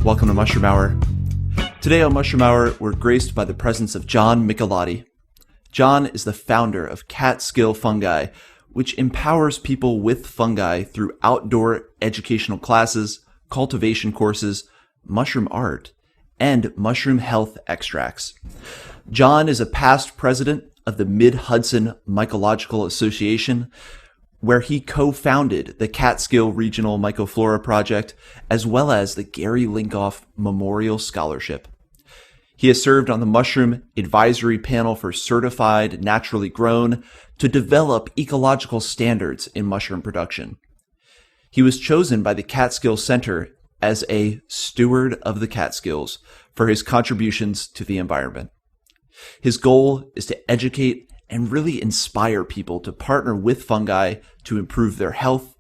Welcome to Mushroom Hour. Today on Mushroom Hour, we're graced by the presence of John Michelotti. John is the founder of Catskill Fungi, which empowers people with fungi through outdoor educational classes, cultivation courses, mushroom art, and mushroom health extracts. John is a past president of the Mid-Hudson Mycological Association, where he co-founded the Catskill Regional Mycoflora Project, as well as the Gary Lincoff Memorial Scholarship. He has served on the Mushroom Advisory Panel for Certified Naturally Grown to develop ecological standards in mushroom production. He was chosen by the Catskill Center as a Steward of the Catskills for his contributions to the environment. His goal is to educate and really inspire people to partner with fungi to improve their health,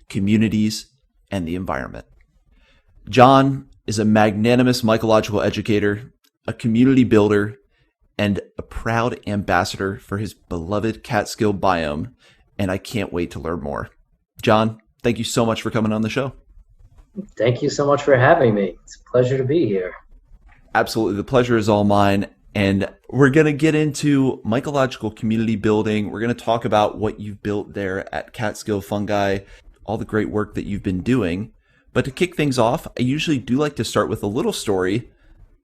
communities, and the environment. John is a magnanimous mycological educator, a community builder, and a proud ambassador for his beloved Catskill biome, and I can't wait to learn more. John, thank you so much for coming on the show. Thank you so much for having me. It's a pleasure to be here. Absolutely. The pleasure is all mine. And we're going to get into mycological community building. We're going to talk about what you've built there at Catskill Fungi, all the great work that you've been doing. But to kick things off, I usually do like to start with a little story.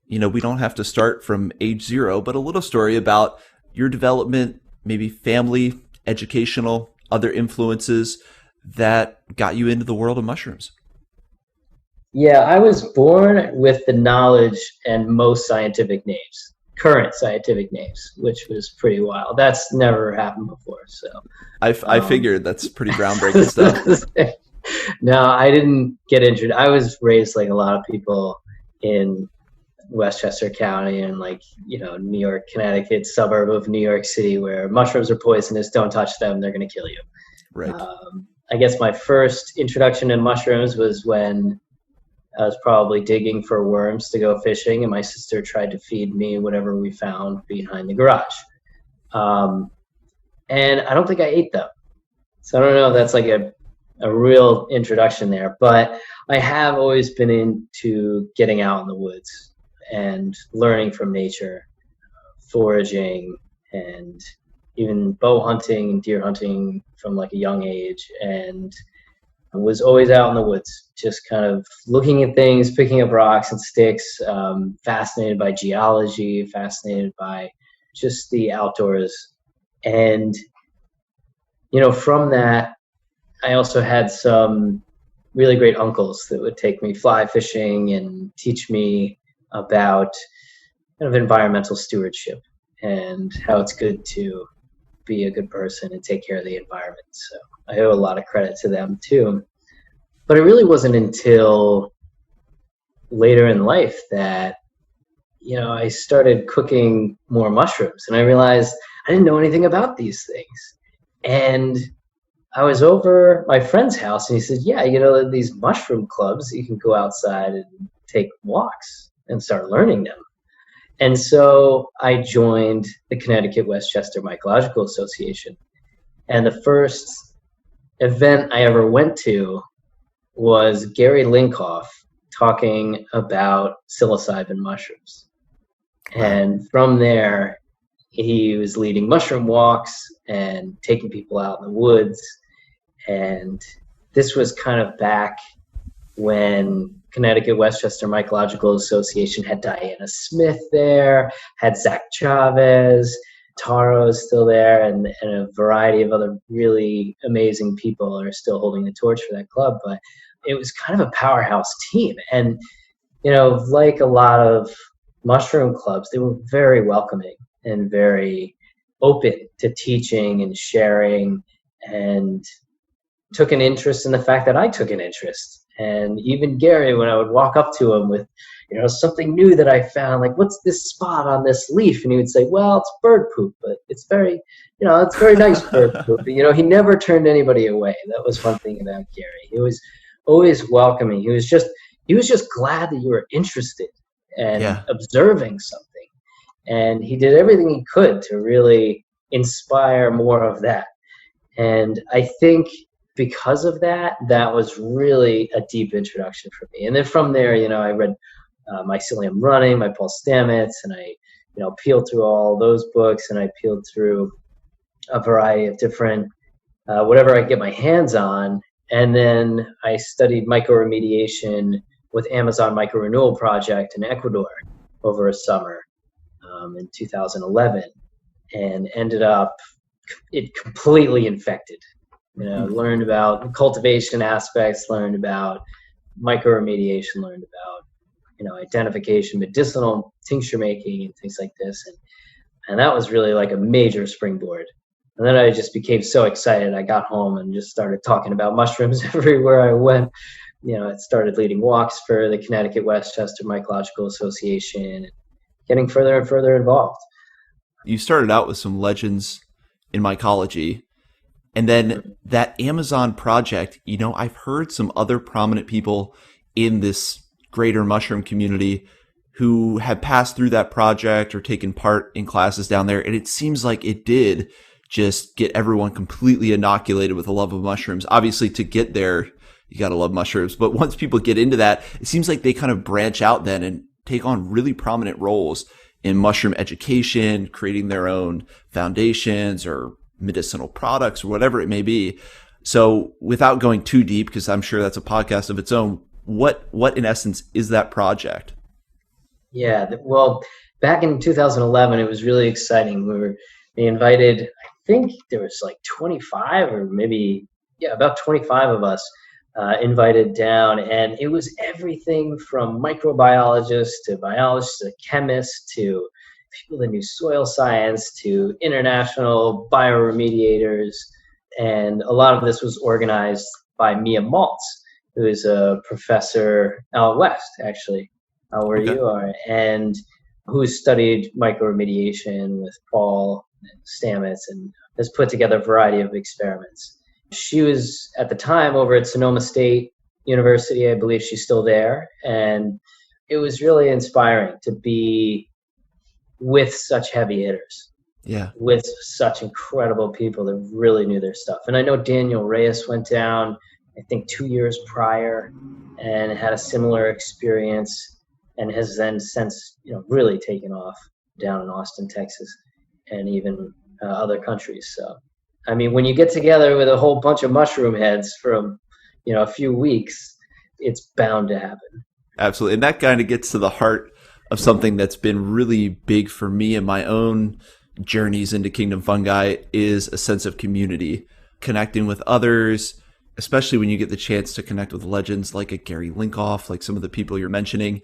You know, we don't have to start from age zero, but a little story about your development, maybe family, educational, other influences that got you into the world of mushrooms. Yeah, I was born with the knowledge and most scientific names. Current scientific names, which was pretty wild. That's never happened before. So I figured that's pretty groundbreaking stuff. No, I didn't get injured. I was raised like a lot of people in Westchester County and New York, Connecticut, suburb of New York City, where mushrooms are poisonous. Don't touch them. They're going to kill you. Right. I guess my first introduction to mushrooms was when I was probably digging for worms to go fishing, and my sister tried to feed me whatever we found behind the garage. And I don't think I ate them. So I don't know if that's like a real introduction there. But I have always been into getting out in the woods and learning from nature, foraging, and even bow hunting and deer hunting from like a young age. And I was always out in the woods, just kind of looking at things, picking up rocks and sticks, fascinated by geology, fascinated by just the outdoors. And, from that, I also had some really great uncles that would take me fly fishing and teach me about kind of environmental stewardship and how it's good to be a good person and take care of the environment. So I owe a lot of credit to them too. But it really wasn't until later in life that, I started cooking more mushrooms, and I realized I didn't know anything about these things. And I was over my friend's house, and he said, yeah, these mushroom clubs, you can go outside and take walks and start learning them. And so I joined the Connecticut Westchester Mycological Association. And the first event I ever went to was Gary Lincoff talking about psilocybin mushrooms. And from there, he was leading mushroom walks and taking people out in the woods. And this was kind of back when Connecticut Westchester Mycological Association had Diana Smith there, had Zach Chavez, Taro is still there, and a variety of other really amazing people are still holding the torch for that club. But it was kind of a powerhouse team. And, like a lot of mushroom clubs, they were very welcoming and very open to teaching and sharing, and took an interest in the fact that I took an interest. And even Gary, when I would walk up to him with, something new that I found, like, what's this spot on this leaf? And he would say, well, it's bird poop, but it's very, it's very nice bird poop. He never turned anybody away. That was one thing about Gary. He was always welcoming. He was just glad that you were interested and observing something. And he did everything he could to really inspire more of that. And I think because of that, that was really a deep introduction for me. And then from there, I read Mycelium Running by Paul Stamets, and I, peeled through all those books, and I peeled through a variety of different, whatever I could get my hands on. And then I studied mycoremediation with Amazon Myco Renewal Project in Ecuador over a summer in 2011, and ended up it completely infected. Learned about cultivation aspects, learned about mycoremediation, learned about identification, medicinal tincture making, and things like this, and that was really like a major springboard. And then I just became so excited. I got home and just started talking about mushrooms everywhere I went. I started leading walks for the Connecticut Westchester Mycological Association, and getting further and further involved. You started out with some legends in mycology, and then that Amazon project, I've heard some other prominent people in this greater mushroom community who have passed through that project or taken part in classes down there, and it seems like it did just get everyone completely inoculated with a love of mushrooms. Obviously, to get there, you got to love mushrooms. But once people get into that, it seems like they kind of branch out then and take on really prominent roles in mushroom education, creating their own foundations or medicinal products or whatever it may be. So without going too deep, because I'm sure that's a podcast of its own, what in essence is that project? Yeah, well, back in 2011, it was really exciting. They invited, I think there was like 25 or maybe, about 25 of us invited down. And it was everything from microbiologists to biologists to chemists to people that knew soil science to international bioremediators. And a lot of this was organized by Mia Maltz, who is a professor out west, actually, where Okay. you are, and who studied mycoremediation with Paul Stamets and has put together a variety of experiments. She was at the time over at Sonoma State University. I believe she's still there. And it was really inspiring to be with such heavy hitters. Yeah. With such incredible people that really knew their stuff. And I know Daniel Reyes went down, I think 2 years prior, and had a similar experience, and has then since, really taken off down in Austin, Texas, and even other countries. So, I mean, when you get together with a whole bunch of mushroom heads from, a few weeks, it's bound to happen. Absolutely. And that kind of gets to the heart of something that's been really big for me in my own journeys into Kingdom Fungi is a sense of community, connecting with others, especially when you get the chance to connect with legends like a Gary Lincoff, like some of the people you're mentioning.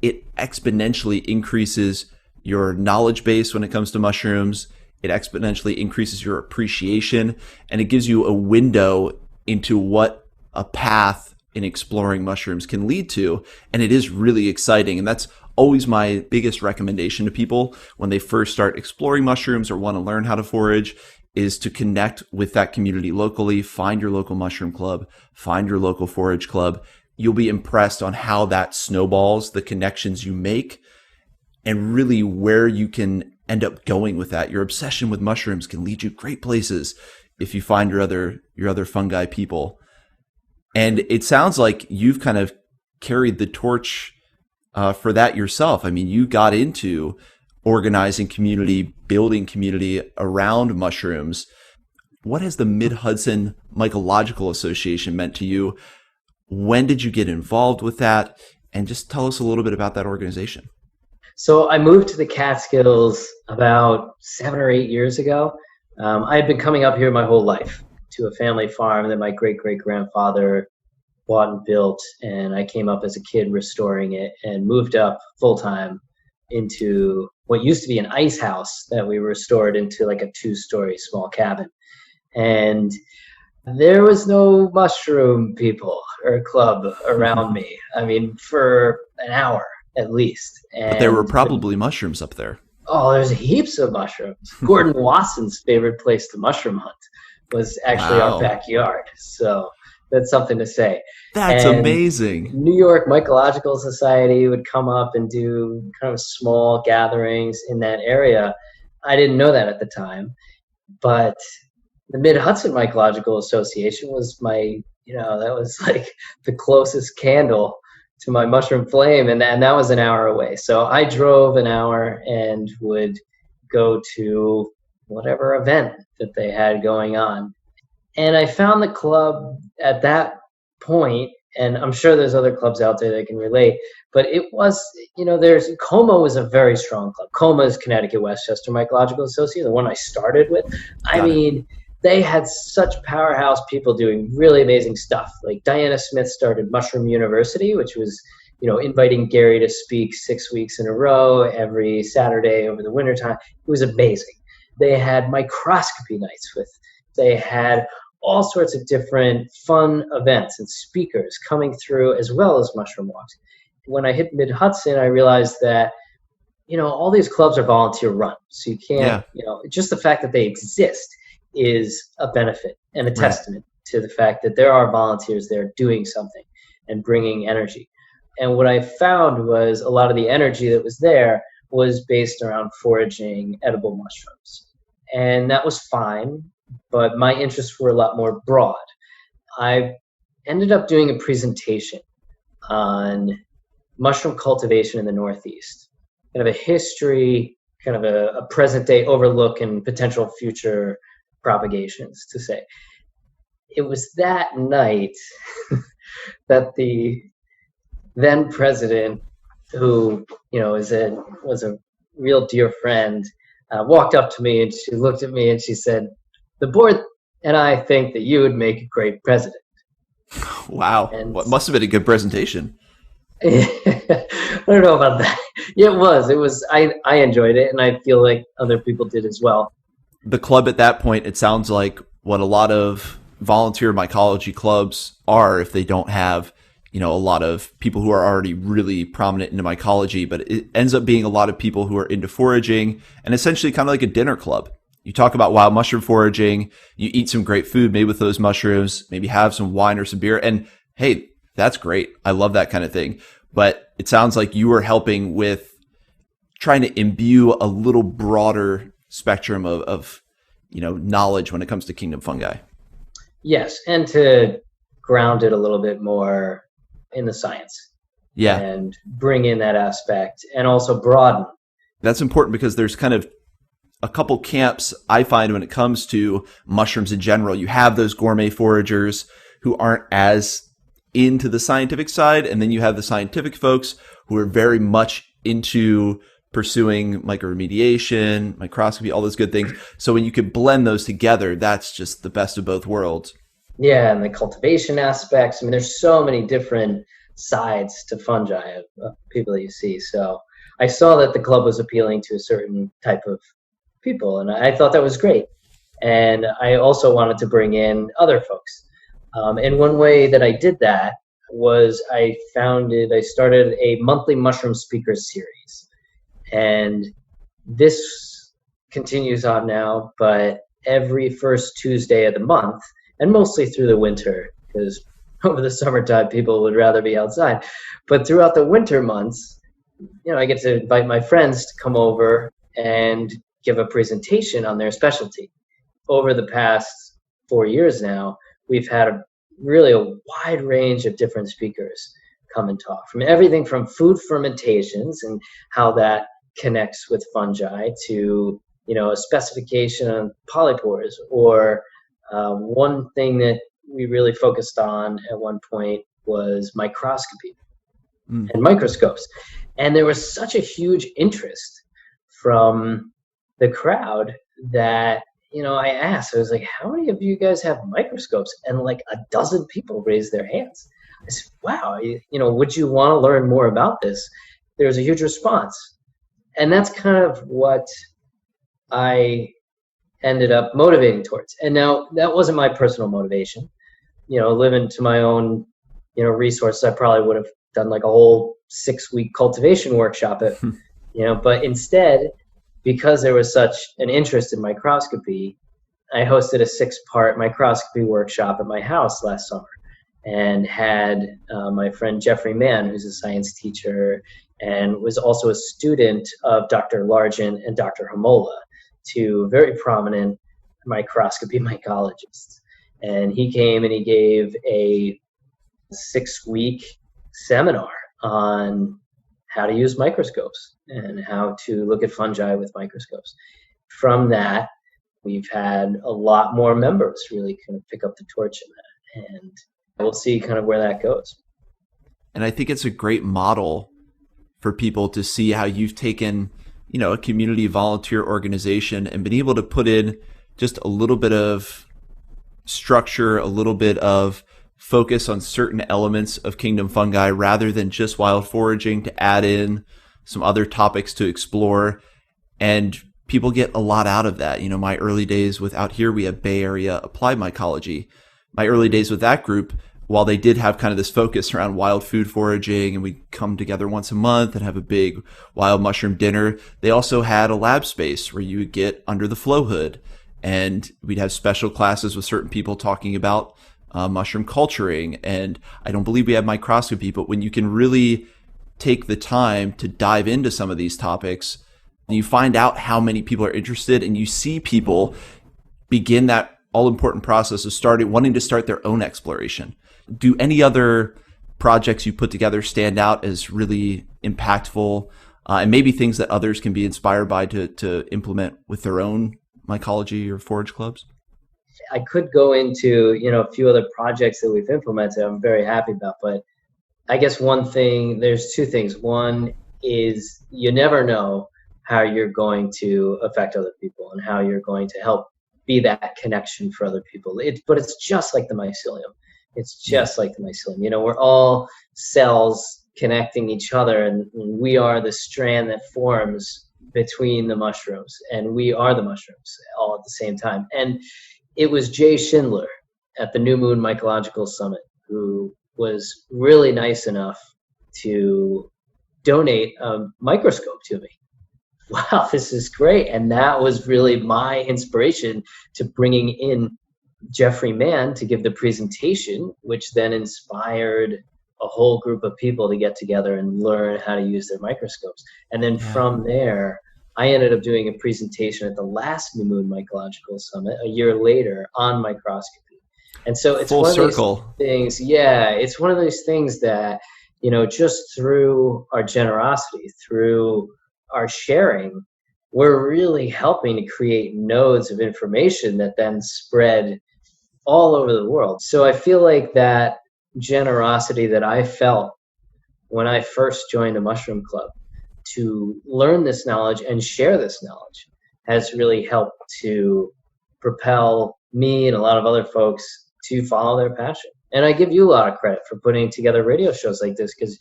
It exponentially increases your knowledge base when it comes to mushrooms. It exponentially increases your appreciation, and it gives you a window into what a path in exploring mushrooms can lead to. And it is really exciting. And that's always my biggest recommendation to people when they first start exploring mushrooms or want to learn how to forage, is to connect with that community locally, find your local mushroom club, find your local forage club. You'll be impressed on how that snowballs, the connections you make, and really where you can end up going with that. Your obsession with mushrooms can lead you great places if you find your other fungi people. And it sounds like you've kind of carried the torch for that yourself. I mean, you got into organizing community, building community around mushrooms. What has the Mid-Hudson Mycological Association meant to you? When did you get involved with that? And just tell us a little bit about that organization. So I moved to the Catskills about 7 or 8 years ago. I had been coming up here my whole life to a family farm that my great-great-grandfather bought and built, and I came up as a kid restoring it and moved up full-time into what used to be an ice house that we restored into like a 2-story small cabin. And there was no mushroom people or club around me. I mean, for an hour at least. And But there were probably mushrooms up there. Oh, there's heaps of mushrooms. Gordon Watson's favorite place to mushroom hunt was actually Wow. our backyard. So that's something to say. That's And amazing. New York Mycological Society would come up and do kind of small gatherings in that area. I didn't know that at the time, but the Mid-Hudson Mycological Association was that was like the closest candle to my mushroom flame, and that was an hour away. So I drove an hour and would go to whatever event that they had going on. And I found the club at that point, and I'm sure there's other clubs out there that can relate, but it was, Coma was a very strong club. Coma is Connecticut Westchester Mycological Association, the one I started with. They had such powerhouse people doing really amazing stuff. Like Diana Smith started Mushroom University, which was, inviting Gary to speak 6 weeks in a row every Saturday over the wintertime. It was amazing. They had microscopy nights they had all sorts of different fun events and speakers coming through, as well as mushroom walks. When I hit Mid-Hudson, I realized that, all these clubs are volunteer run. So you can't, just the fact that they exist is a benefit and a testament to the fact that there are volunteers there doing something and bringing energy. And what I found was a lot of the energy that was there was based around foraging edible mushrooms. And that was fine, but my interests were a lot more broad. I ended up doing a presentation on mushroom cultivation in the Northeast, kind of a history, kind of a present day overlook and potential future propagations, to say. It was that night that the then president, who was a real dear friend, walked up to me and she looked at me and she said, "The board and I think that you would make a great president." Wow. What must have been a good presentation. I don't know about that. Yeah, it was. I enjoyed it, and I feel like other people did as well. The club at that point, it sounds like what a lot of volunteer mycology clubs are if they don't have, a lot of people who are already really prominent into mycology, but it ends up being a lot of people who are into foraging and essentially kind of like a dinner club. You talk about wild mushroom foraging, you eat some great food made with those mushrooms, maybe have some wine or some beer, and hey, that's great. I love that kind of thing. But it sounds like you were helping with trying to imbue a little broader spectrum of knowledge when it comes to kingdom fungi. Yes, and to ground it a little bit more in the science. Yeah. And bring in that aspect and also broaden. That's important because there's kind of a couple camps I find when it comes to mushrooms in general. You have those gourmet foragers who aren't as into the scientific side, and then you have the scientific folks who are very much into pursuing microremediation, microscopy, all those good things. So when you could blend those together, that's just the best of both worlds. Yeah, and the cultivation aspects. I mean, there's so many different sides to fungi of people that you see. So I saw that the club was appealing to a certain type of people, and I thought that was great. And I also wanted to bring in other folks. And one way that I did that was I started a monthly mushroom speakers series. And this continues on now, but every first Tuesday of the month, and mostly through the winter, because over the summertime people would rather be outside. But throughout the winter months, I get to invite my friends to come over and give a presentation on their specialty. Over the past 4 years now, we've had a wide range of different speakers come and talk, from everything from food fermentations and how that connects with fungi to, a specification on polypores, or one thing that we really focused on at one point was microscopy and microscopes. And there was such a huge interest from the crowd that, I asked, I was like, how many of you guys have microscopes? And like a dozen people raised their hands. I said, wow, would you want to learn more about this? There's a huge response. And that's kind of what I ended up motivating towards. And now that wasn't my personal motivation. Living to my own, resources, I probably would have done like a whole 6-week cultivation workshop but instead, because there was such an interest in microscopy, I hosted a 6-part microscopy workshop at my house last summer and had my friend Jeffrey Mann, who's a science teacher and was also a student of Dr. Largent and Dr. Hamola, two very prominent microscopy mycologist. And he came and he gave a 6-week seminar on how to use microscopes and how to look at fungi with microscopes. From that, we've had a lot more members really kind of pick up the torch in that. And we'll see kind of where that goes. And I think it's a great model for people to see how you've taken, a community volunteer organization and been able to put in just a little bit of structure, a little bit of focus on certain elements of kingdom fungi rather than just wild foraging, to add in some other topics to explore. And people get a lot out of that. My early days with out here, we have Bay Area Applied Mycology. My early days with that group, while they did have kind of this focus around wild food foraging and we'd come together once a month and have a big wild mushroom dinner, they also had a lab space where you would get under the flow hood and we'd have special classes with certain people talking about mushroom culturing. And I don't believe we have microscopy, but when you can really take the time to dive into some of these topics, you find out how many people are interested and you see people begin that all-important process of wanting to start their own exploration. Do any other projects you put together stand out as really impactful and maybe things that others can be inspired by to implement with their own mycology or forage clubs? I could go into, a few other projects that we've implemented I'm very happy about, but I guess there's two things. One is you never know how you're going to affect other people and how you're going to help be that connection for other people. But it's just like the mycelium. It's just like the mycelium. We're all cells connecting each other, and we are the strand that forms between the mushrooms, and we are the mushrooms all at the same time. And it was Jay Schindler at the New Moon Mycological Summit who was really nice enough to donate a microscope to me. Wow, this is great. And that was really my inspiration to bringing in Jeffrey Mann to give the presentation, which then inspired a whole group of people to get together and learn how to use their microscopes. And then from there, I ended up doing a presentation at the last New Moon Mycological Summit a year later on microscopy. And so it's full one circle. Of these things. Yeah, it's one of those things that, just through our generosity, through our sharing, we're really helping to create nodes of information that then spread all over the world. So I feel like that generosity that I felt when I first joined a mushroom club to learn this knowledge and share this knowledge has really helped to propel me and a lot of other folks to follow their passion. And I give you a lot of credit for putting together radio shows like this, because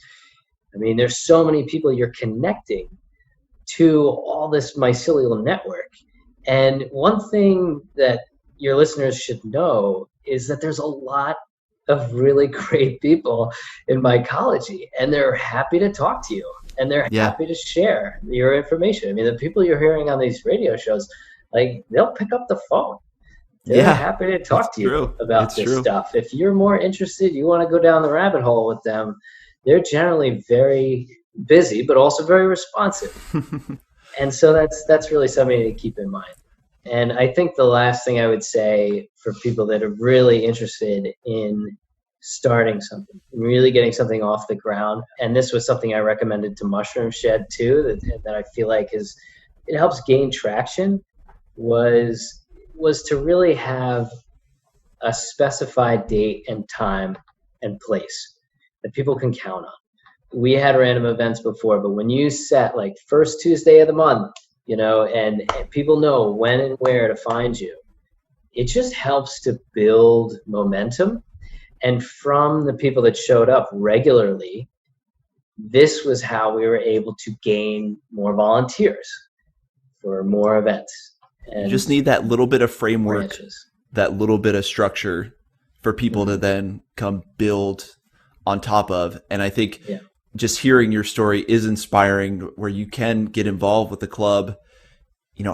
there's so many people you're connecting to all this mycelial network. And one thing that your listeners should know is that there's a lot of really great people in mycology, and they're happy to talk to you and they're happy to share your information. The people you're hearing on these radio shows, they'll pick up the phone. They're happy to talk to you about this stuff. If you're more interested, you want to go down the rabbit hole with them, they're generally very busy, but also very responsive. And so that's really something to keep in mind. And I think the last thing I would say for people that are really interested in starting something, really getting something off the ground, and this was something I recommended to Mushroom Shed too, that I feel like it helps gain traction, was to really have a specified date and time and place that people can count on. We had random events before, but when you set first Tuesday of the month, and people know when and where to find you, it just helps to build momentum. And from the people that showed up regularly, this was how we were able to gain more volunteers for more events. And you just need that little bit of framework, branches. That little bit of structure for people to then come build on top of. And I think just hearing your story is inspiring, where you can get involved with the club,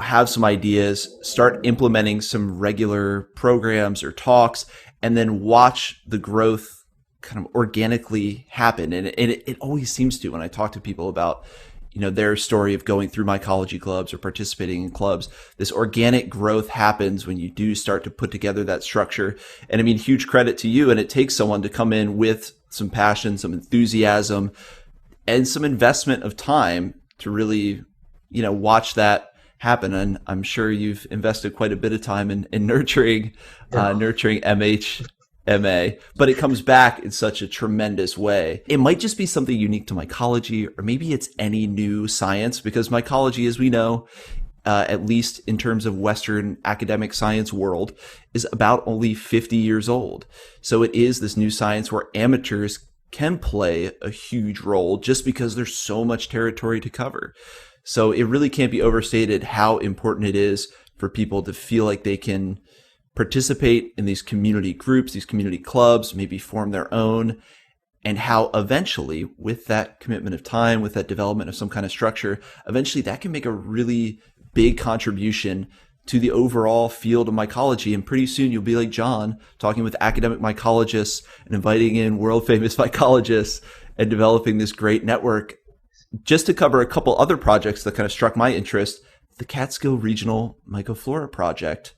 have some ideas, start implementing some regular programs or talks, and then watch the growth kind of organically happen. And it always seems to, when I talk to people about, their story of going through mycology clubs or participating in clubs. This organic growth happens when you do start to put together that structure. And I mean, huge credit to you. And it takes someone to come in with some passion, some enthusiasm, and some investment of time to really, watch that happen. And I'm sure you've invested quite a bit of time in nurturing MHMA, but it comes back in such a tremendous way. It might just be something unique to mycology, or maybe it's any new science, because mycology, as we know, at least in terms of Western academic science world, is about only 50 years old. So it is this new science where amateurs can play a huge role just because there's so much territory to cover. So it really can't be overstated how important it is for people to feel like they can participate in these community groups, these community clubs, maybe form their own, and how eventually, with that commitment of time, with that development of some kind of structure, eventually that can make a really big contribution to the overall field of mycology. And pretty soon you'll be like John, talking with academic mycologists and inviting in world famous mycologists and developing this great network. Just to cover a couple other projects that kind of struck my interest, the Catskill Regional Mycoflora Project.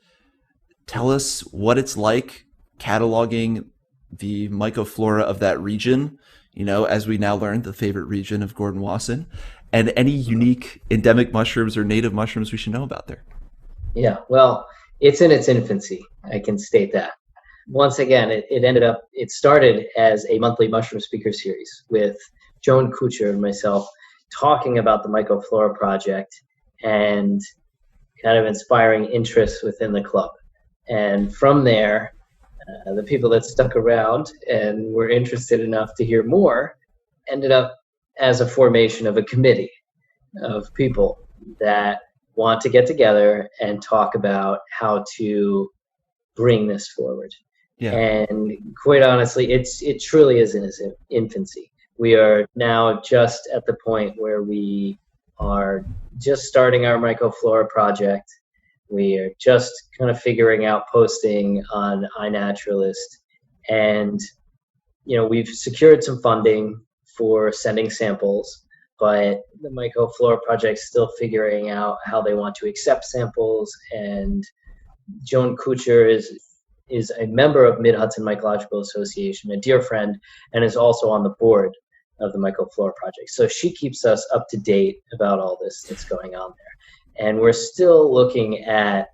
Tell us what it's like cataloging the mycoflora of that region, as we now learned, the favorite region of Gordon Wasson, and any unique endemic mushrooms or native mushrooms we should know about there. Yeah, well, it's in its infancy. I can state that. Once again, it started as a monthly mushroom speaker series with Joan Kuchar and myself talking about the Mycoflora Project and kind of inspiring interest within the club. And from there, the people that stuck around and were interested enough to hear more ended up as a formation of a committee of people that want to get together and talk about how to bring this forward. Yeah. And quite honestly, it truly is in its infancy. We are now just at the point where we are just starting our Mycoflora project. We are just kind of figuring out posting on iNaturalist, and we've secured some funding for sending samples, but the Mycoflora project is still figuring out how they want to accept samples. And Joan Kuchar is a member of Mid-Hudson Mycological Association, a dear friend, and is also on the board of the Mycoflora project. So she keeps us up to date about all this that's going on there. And we're still looking at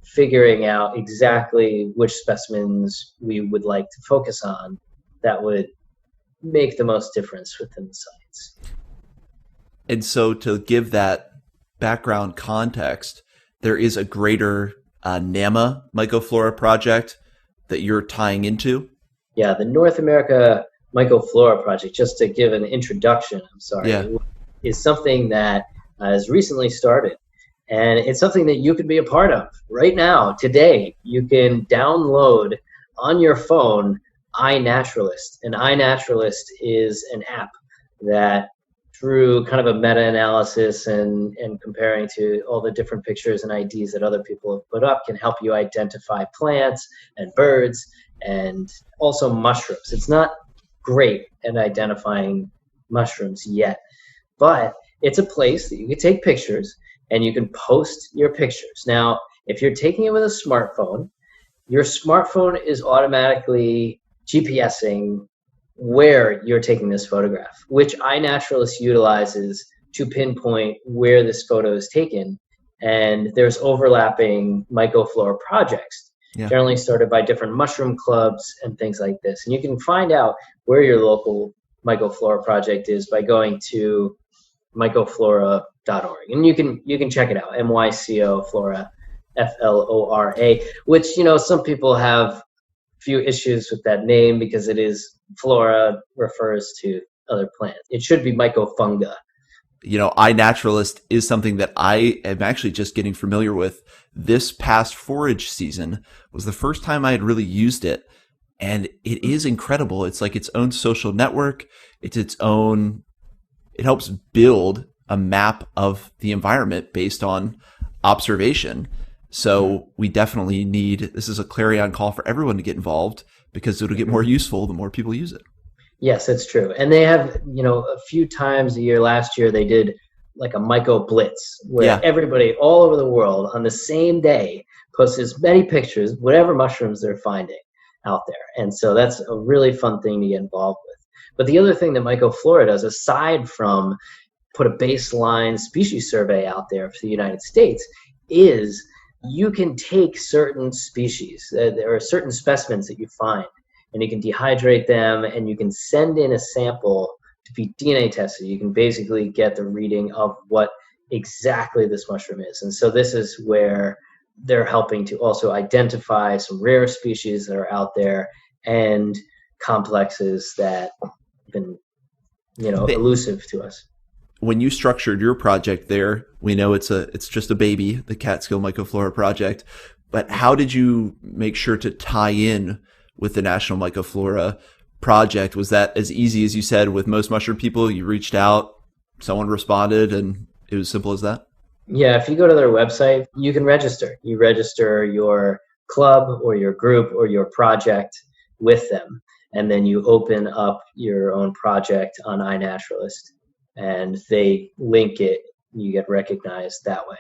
figuring out exactly which specimens we would like to focus on that would make the most difference within the science. And so to give that background context, there is a greater NAMA Mycoflora project that you're tying into? Yeah, the North America Mycoflora project, just to give an introduction, is something that has recently started. And it's something that you can be a part of right now, today. You can download on your phone iNaturalist. And iNaturalist is an app that, through kind of a meta-analysis and comparing to all the different pictures and IDs that other people have put up, can help you identify plants and birds and also mushrooms. It's not great at identifying mushrooms yet, but it's a place that you can take pictures and you can post your pictures. Now, if you're taking it with a smartphone, your smartphone is automatically GPSing where you're taking this photograph, which iNaturalist utilizes to pinpoint where this photo is taken. And there's overlapping Mycoflora projects, generally started by different mushroom clubs and things like this. And you can find out where your local Mycoflora project is by going to mycoflora.org. And you can check it out, MYCO Flora, FLORA, which, some people have few issues with that name because it is flora refers to other plants. It should be mycofunga. iNaturalist is something that I am actually just getting familiar with. This past forage season was the first time I had really used it, and it is incredible. It's like its own social network. It helps build a map of the environment based on observation. So we definitely this is a clarion call for everyone to get involved, because it'll get more useful the more people use it. Yes, it's true. And they have, a few times a year, last year they did like a myco blitz where everybody all over the world on the same day posts as many pictures, whatever mushrooms they're finding out there. And so that's a really fun thing to get involved with. But the other thing that Mycoflora does, aside from put a baseline species survey out there for the United States, is you can take certain species, there are certain specimens that you find, and you can dehydrate them, and you can send in a sample to be DNA tested. You can basically get the reading of what exactly this mushroom is. And so this is where they're helping to also identify some rare species that are out there and complexes that have been, elusive to us. When you structured your project there, we know it's just a baby, the Catskill Mycoflora project, but how did you make sure to tie in with the National Mycoflora project? Was that as easy as you said with most mushroom people? You reached out, someone responded, and it was simple as that? Yeah, if you go to their website, you can register. You register your club or your group or your project with them, and then you open up your own project on iNaturalist, and they link it. You get recognized that way.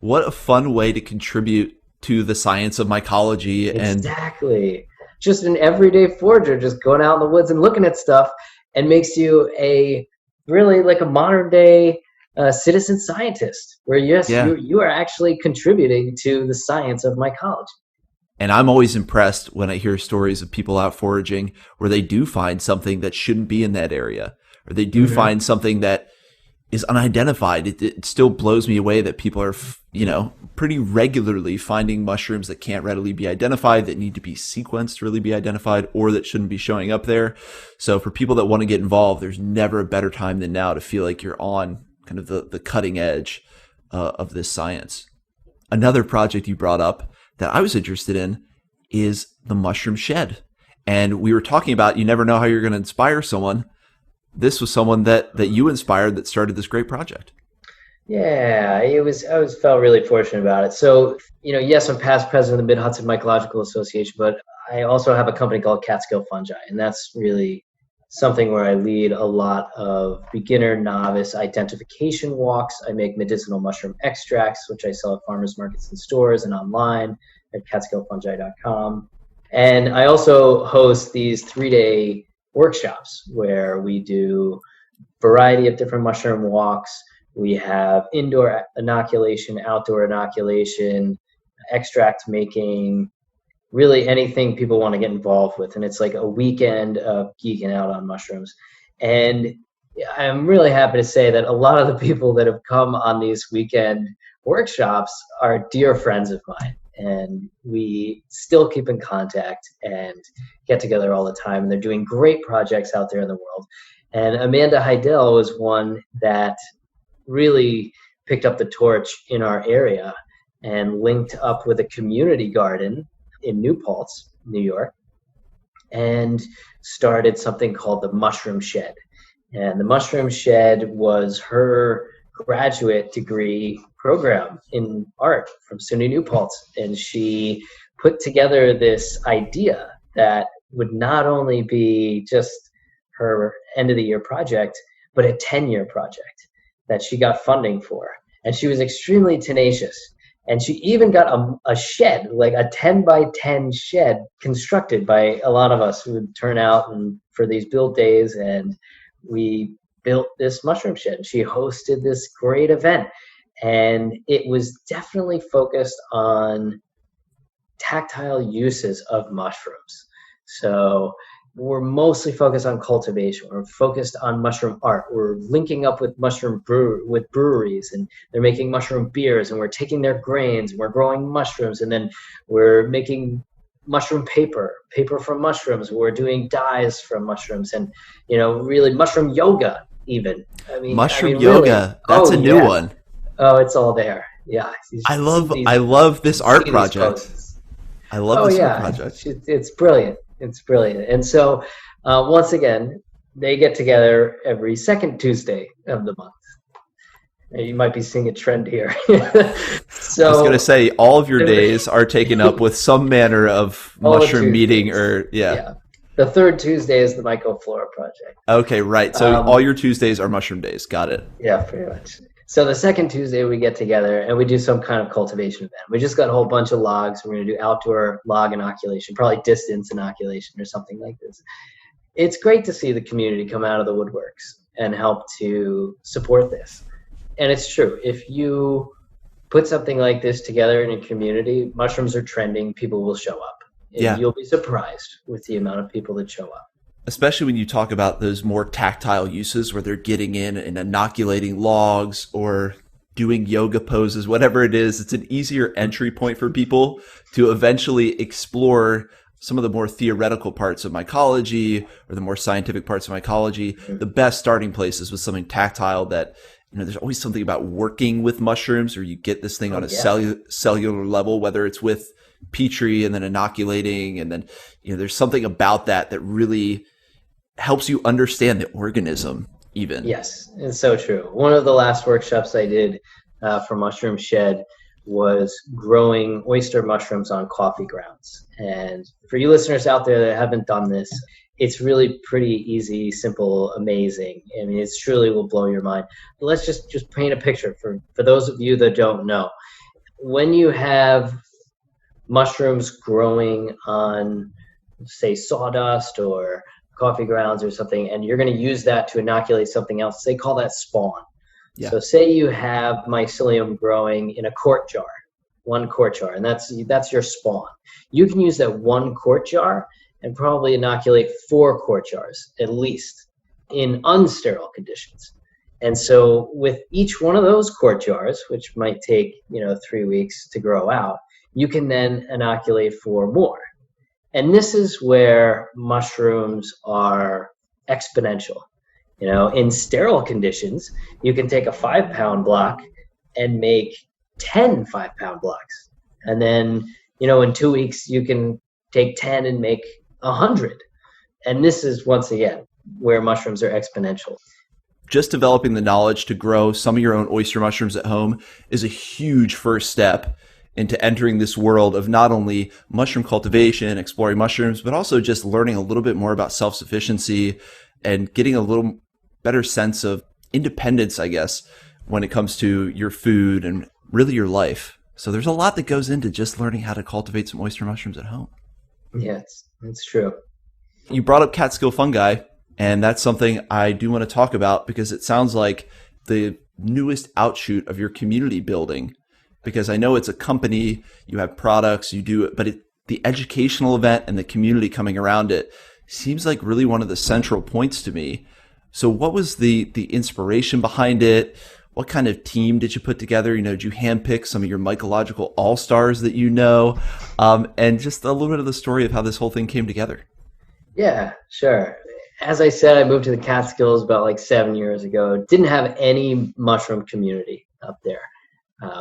What a fun way to contribute to the science of mycology. Exactly. Just an everyday forager, just going out in the woods and looking at stuff, and makes you really like a modern day citizen scientist, where you are actually contributing to the science of mycology. And I'm always impressed when I hear stories of people out foraging where they do find something that shouldn't be in that area, or they do find something that is unidentified. It still blows me away that people are, pretty regularly finding mushrooms that can't readily be identified, that need to be sequenced to really be identified, or that shouldn't be showing up there. So for people that want to get involved, there's never a better time than now to feel like you're on kind of the cutting edge of this science. Another project you brought up that I was interested in is the mushroom shed. And we were talking about, you never know how you're going to inspire someone. This was someone that you inspired that started this great project. Yeah, I felt really fortunate about it. So, yes, I'm past president of the Mid-Hudson Mycological Association, but I also have a company called Catskill Fungi, and that's really something where I lead a lot of beginner, novice identification walks. I make medicinal mushroom extracts, which I sell at farmers markets and stores and online at catskillfungi.com. And I also host these 3-day workshops where we do a variety of different mushroom walks. We have indoor inoculation, outdoor inoculation, extract making, really anything people want to get involved with. And it's like a weekend of geeking out on mushrooms. And I'm really happy to say that a lot of the people that have come on these weekend workshops are dear friends of mine. And we still keep in contact and get together all the time. And they're doing great projects out there in the world. And Amanda Heidel was one that really picked up the torch in our area and linked up with a community garden in New Paltz, New York, and started something called the Mushroom Shed. And the Mushroom Shed was her graduate degree program in art from SUNY New Paltz. And she put together this idea that would not only be just her end of the year project, but a 10-year project that she got funding for. And she was extremely tenacious. And she even got a shed, like a 10 by 10 shed constructed by a lot of us who would turn out for these build days. And we built this mushroom shed. She hosted this great event. And it was definitely focused on tactile uses of mushrooms. So we're mostly focused on cultivation. We're focused on mushroom art. We're linking up with with breweries, and they're making mushroom beers, and we're taking their grains, and we're growing mushrooms, and then we're making mushroom paper from mushrooms. We're doing dyes from mushrooms, and really mushroom yoga even. Mushroom yoga. Really, that's a new one. Oh, it's all there. Yeah. I love this art project. I love this art project. It's brilliant. It's brilliant. And so once again, they get together every second Tuesday of the month. You might be seeing a trend here. So, I was going to say, all of your days are taken up with some manner of mushroom meeting Yeah. The third Tuesday is the Mycoflora project. Okay, right. So all your Tuesdays are mushroom days. Got it. Yeah, pretty much. So the second Tuesday we get together and we do some kind of cultivation event. We just got a whole bunch of logs. We're going to do outdoor log inoculation, probably distance inoculation or something like this. It's great to see the community come out of the woodworks and help to support this. And it's true. If you put something like this together in a community, mushrooms are trending, people will show up. And Yeah. you'll be surprised with the amount of people that show up. Especially when you talk about those more tactile uses where they're getting in and inoculating logs or doing yoga poses, whatever it is, it's an easier entry point for people to eventually explore some of the more theoretical parts of mycology or the more scientific parts of mycology. The best starting place is with something tactile that, there's always something about working with mushrooms, or you get this thing on a cellular level, whether it's with Petri and then inoculating. And then, there's something about that really helps you understand the organism even. Yes, it's so true. One of the last workshops I did for Mushroom Shed was growing oyster mushrooms on coffee grounds. And for you listeners out there that haven't done this, it's really pretty easy, simple, amazing. I mean, it truly will blow your mind. But let's just paint a picture for those of you that don't know. When you have mushrooms growing on, say, sawdust or coffee grounds or something, and you're going to use that to inoculate something else, they call that spawn. Yeah. So say you have mycelium growing in a quart jar, one quart jar, and that's your spawn. You can use that one quart jar and probably inoculate 4 quart jars at least in unsterile conditions. And so with each one of those quart jars, which might take 3 weeks to grow out, you can then inoculate 4 more. And this is where mushrooms are exponential. In sterile conditions, you can take a 5-pound block and make 10 5-pound blocks. And then, in 2 weeks, you can take 10 and make 100. And this is, once again, where mushrooms are exponential. Just developing the knowledge to grow some of your own oyster mushrooms at home is a huge first step into entering this world of not only mushroom cultivation, exploring mushrooms, but also just learning a little bit more about self-sufficiency and getting a little better sense of independence, I guess, when it comes to your food and really your life. So there's a lot that goes into just learning how to cultivate some oyster mushrooms at home. Yes, that's true. You brought up Catskill Fungi, and that's something I do want to talk about because it sounds like the newest outshoot of your community building. Because I know it's a company, you have products, you do it, but the educational event and the community coming around it seems like really one of the central points to me. So what was the inspiration behind it? What kind of team did you put together? Did you handpick some of your mycological all-stars that you know? And just a little bit of the story of how this whole thing came together. Yeah, sure. As I said, I moved to the Catskills about 7 years ago. Didn't have any mushroom community up there.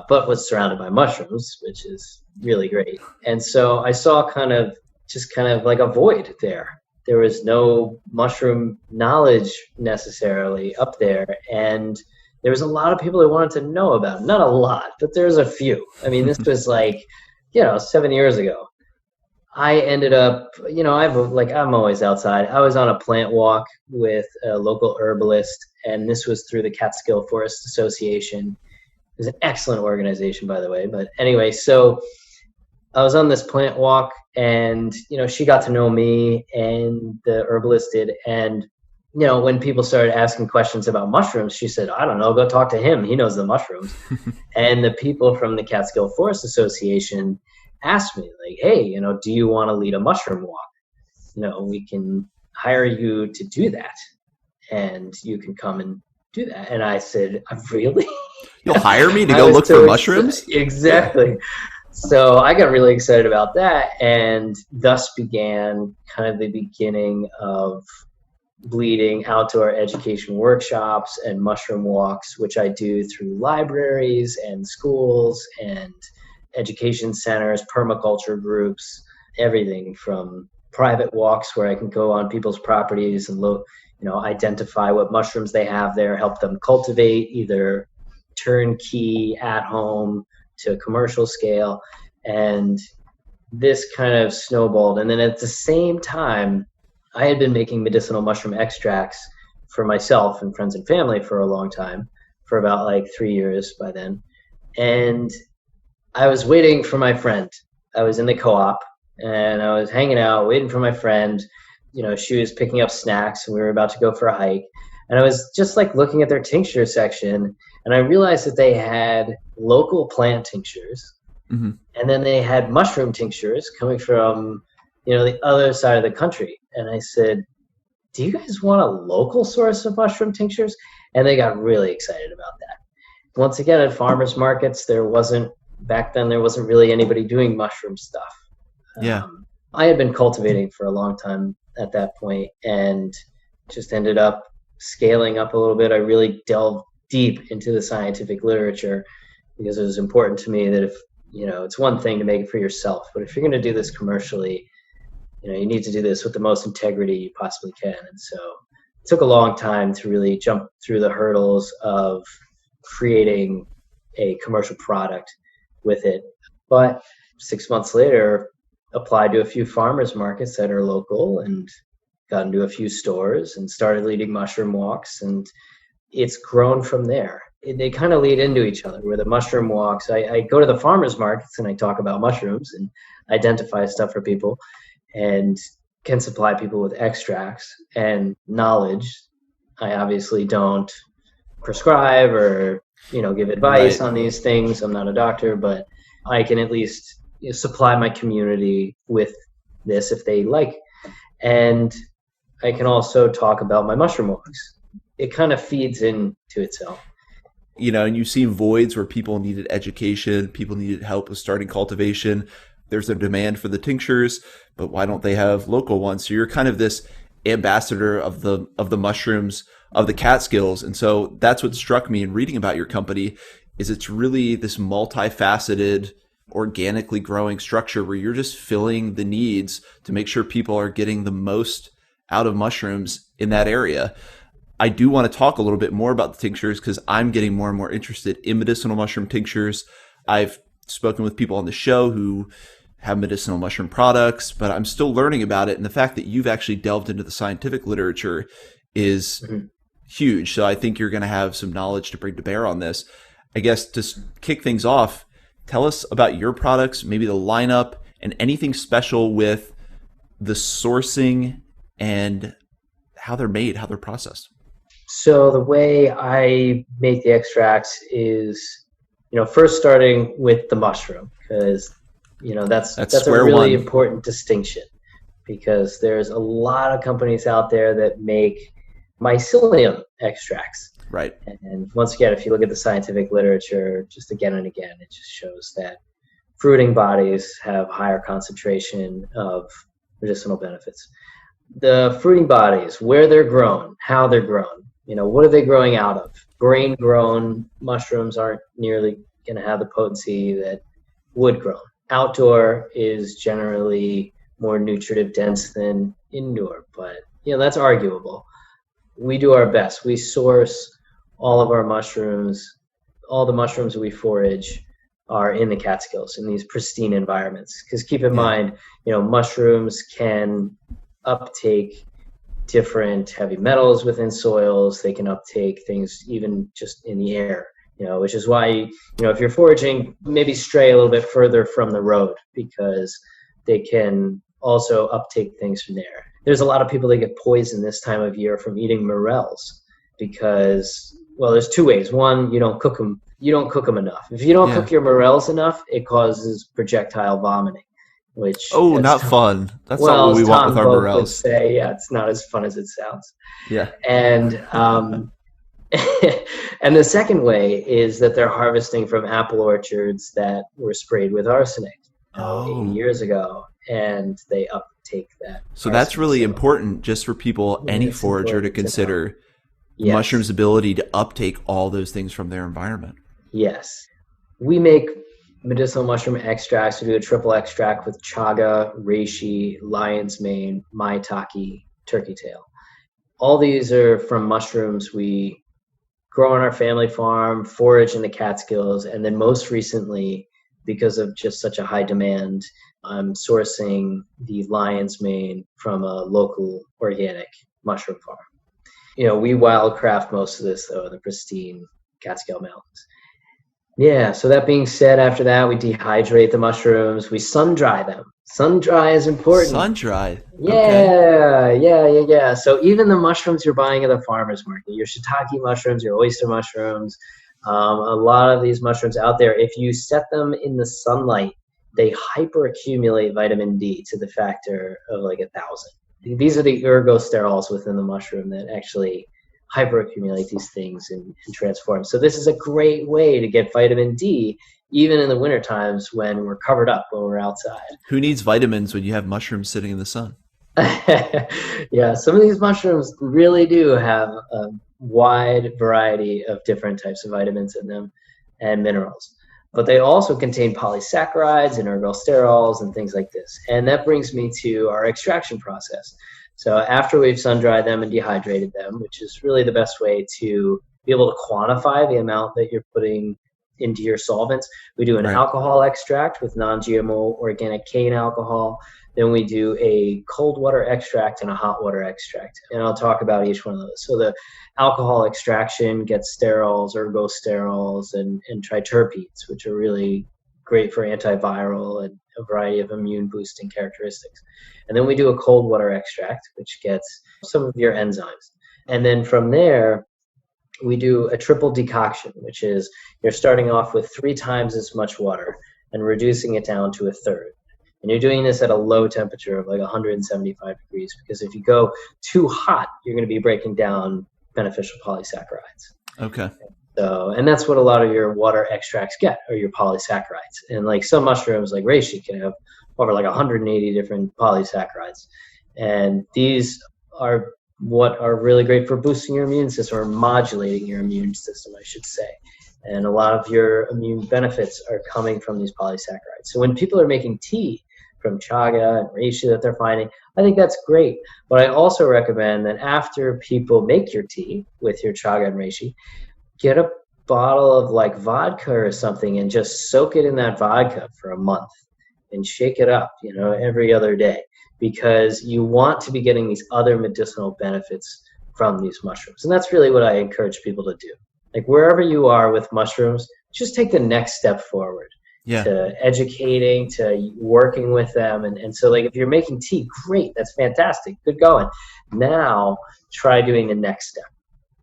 But was surrounded by mushrooms, which is really great. And so I saw kind of like a void there. There was no mushroom knowledge necessarily up there. And there was a lot of people that wanted to know about it. Not a lot, but there's a few. I mean, this was 7 years ago. I ended up, I'm always outside. I was on a plant walk with a local herbalist, and this was through the Catskill Forest Association. It was an excellent organization, by the way. But anyway, so I was on this plant walk, and, she got to know me, and the herbalist did. And, when people started asking questions about mushrooms, she said, I don't know, go talk to him. He knows the mushrooms. And the people from the Catskill Forest Association asked me, hey, do you want to lead a mushroom walk? We can hire you to do that, and you can come and do that. And I said, really? You'll hire me to go look for mushrooms? Exactly. So I got really excited about that, and thus began kind of the beginning of leading outdoor education workshops and mushroom walks, which I do through libraries and schools and education centers, permaculture groups, everything from private walks where I can go on people's properties and look, identify what mushrooms they have there, help them cultivate either turnkey at home to commercial scale. And this kind of snowballed. And then at the same time, I had been making medicinal mushroom extracts for myself and friends and family for a long time. for about like 3 years by then. And I was waiting for my friend. I was in the co-op and I was hanging out, waiting for my friend. She was picking up snacks and we were about to go for a hike. And I was just like looking at their tincture section, and I realized that they had local plant tinctures. Mm-hmm. And then they had mushroom tinctures coming from, the other side of the country. And I said, do you guys want a local source of mushroom tinctures? And they got really excited about that. Once again, at farmers markets, back then there wasn't really anybody doing mushroom stuff. Yeah. I had been cultivating for a long time at that point and just ended up scaling up a little bit. I really delved deep into the scientific literature because it was important to me that if, it's one thing to make it for yourself, but if you're going to do this commercially, you need to do this with the most integrity you possibly can. And so it took a long time to really jump through the hurdles of creating a commercial product with it. But 6 months later, applied to a few farmers markets that are local and got into a few stores and started leading mushroom walks, and it's grown from there. They kind of lead into each other. Where the mushroom walks, I go to the farmers markets and I talk about mushrooms and identify stuff for people and can supply people with extracts and knowledge. I obviously don't prescribe or give advice on these things. I'm not a doctor, but I can at least supply my community with this if they like. And I can also talk about my mushroom walks. It kind of feeds into itself. And you see voids where people needed education, people needed help with starting cultivation. There's a demand for the tinctures, but why don't they have local ones? So you're kind of this ambassador of the mushrooms of the Catskills. And so that's what struck me in reading about your company is it's really this multifaceted, organically growing structure where you're just filling the needs to make sure people are getting the most out of mushrooms in that area. I do want to talk a little bit more about the tinctures because I'm getting more and more interested in medicinal mushroom tinctures. I've spoken with people on the show who have medicinal mushroom products, but I'm still learning about it. And the fact that you've actually delved into the scientific literature is huge. So I think you're going to have some knowledge to bring to bear on this. I guess to kick things off, tell us about your products, maybe the lineup, and anything special with the sourcing and how they're made, how they're processed. So the way I make the extracts is, first starting with the mushroom, because, that's a really important distinction, because there's a lot of companies out there that make mycelium extracts. Right. And once again, if you look at the scientific literature, just again and again, it just shows that fruiting bodies have higher concentration of medicinal benefits. The fruiting bodies, where they're grown, how they're grown, what are they growing out of? Grain-grown mushrooms aren't nearly going to have the potency that wood-grown. Outdoor is generally more nutritive dense than indoor, but that's arguable. We do our best. We source all of our mushrooms. All the mushrooms we forage are in the Catskills in these pristine environments. Because keep in mind, mushrooms can uptake different heavy metals within soils. They can uptake things even just in the air, which is why, if you're foraging, maybe stray a little bit further from the road, because they can also uptake things from there. There's a lot of people that get poisoned this time of year from eating morels because, there's two ways. One, you don't cook them enough. If you don't cook your morels enough, it causes projectile vomiting. Which not fun. That's not what we want with our morels. Would say, it's not as fun as it sounds. Yeah. And and the second way is that they're harvesting from apple orchards that were sprayed with arsenic 80 years ago, and they uptake that. So that's really important just for people, any forager to consider the mushroom's ability to uptake all those things from their environment. Yes. We make medicinal mushroom extracts. We do a triple extract with chaga, reishi, lion's mane, maitake, turkey tail. All these are from mushrooms we grow on our family farm, forage in the Catskills, and then most recently, because of just such a high demand, I'm sourcing the lion's mane from a local organic mushroom farm. We wildcraft most of this, though, in the pristine Catskill Mountains. Yeah, so that being said, after that, we dehydrate the mushrooms, we sun dry them. Sun dry is important. Sun dry. Okay. Yeah. So even the mushrooms you're buying at the farmer's market, your shiitake mushrooms, your oyster mushrooms, a lot of these mushrooms out there, if you set them in the sunlight, they hyperaccumulate vitamin D to the factor of like 1,000. These are the ergosterols within the mushroom that actually hyperaccumulate these things and transform. So this is a great way to get vitamin D even in the winter times when we're covered up, when we're outside. Who needs vitamins when you have mushrooms sitting in the sun? Yeah, some of these mushrooms really do have a wide variety of different types of vitamins in them and minerals. But they also contain polysaccharides and ergosterols and things like this. And that brings me to our extraction process. So after we've sun-dried them and dehydrated them, which is really the best way to be able to quantify the amount that you're putting into your solvents, we do an alcohol extract with non-GMO organic cane alcohol. Then we do a cold water extract and a hot water extract. And I'll talk about each one of those. So the alcohol extraction gets sterols, ergosterols, and triterpenes, which are really great for antiviral and a variety of immune boosting characteristics. And then we do a cold water extract, which gets some of your enzymes. And then from there, we do a triple decoction, which is you're starting off with 3 times as much water and reducing it down to 1/3. And you're doing this at a low temperature of like 175 degrees, because if you go too hot, you're going to be breaking down beneficial polysaccharides. Okay. So, and that's what a lot of your water extracts get, are your polysaccharides. And like some mushrooms, like reishi, can have over like 180 different polysaccharides. And these are what are really great for boosting your immune system, or modulating your immune system, I should say. And a lot of your immune benefits are coming from these polysaccharides. So when people are making tea from chaga and reishi that they're finding, I think that's great. But I also recommend that after people make your tea with your chaga and reishi, get a bottle of like vodka or something and just soak it in that vodka for a month and shake it up, every other day, because you want to be getting these other medicinal benefits from these mushrooms. And that's really what I encourage people to do. Like wherever you are with mushrooms, just take the next step forward. To educating, to working with them. And so like if you're making tea, great, that's fantastic, good going. Now try doing the next step.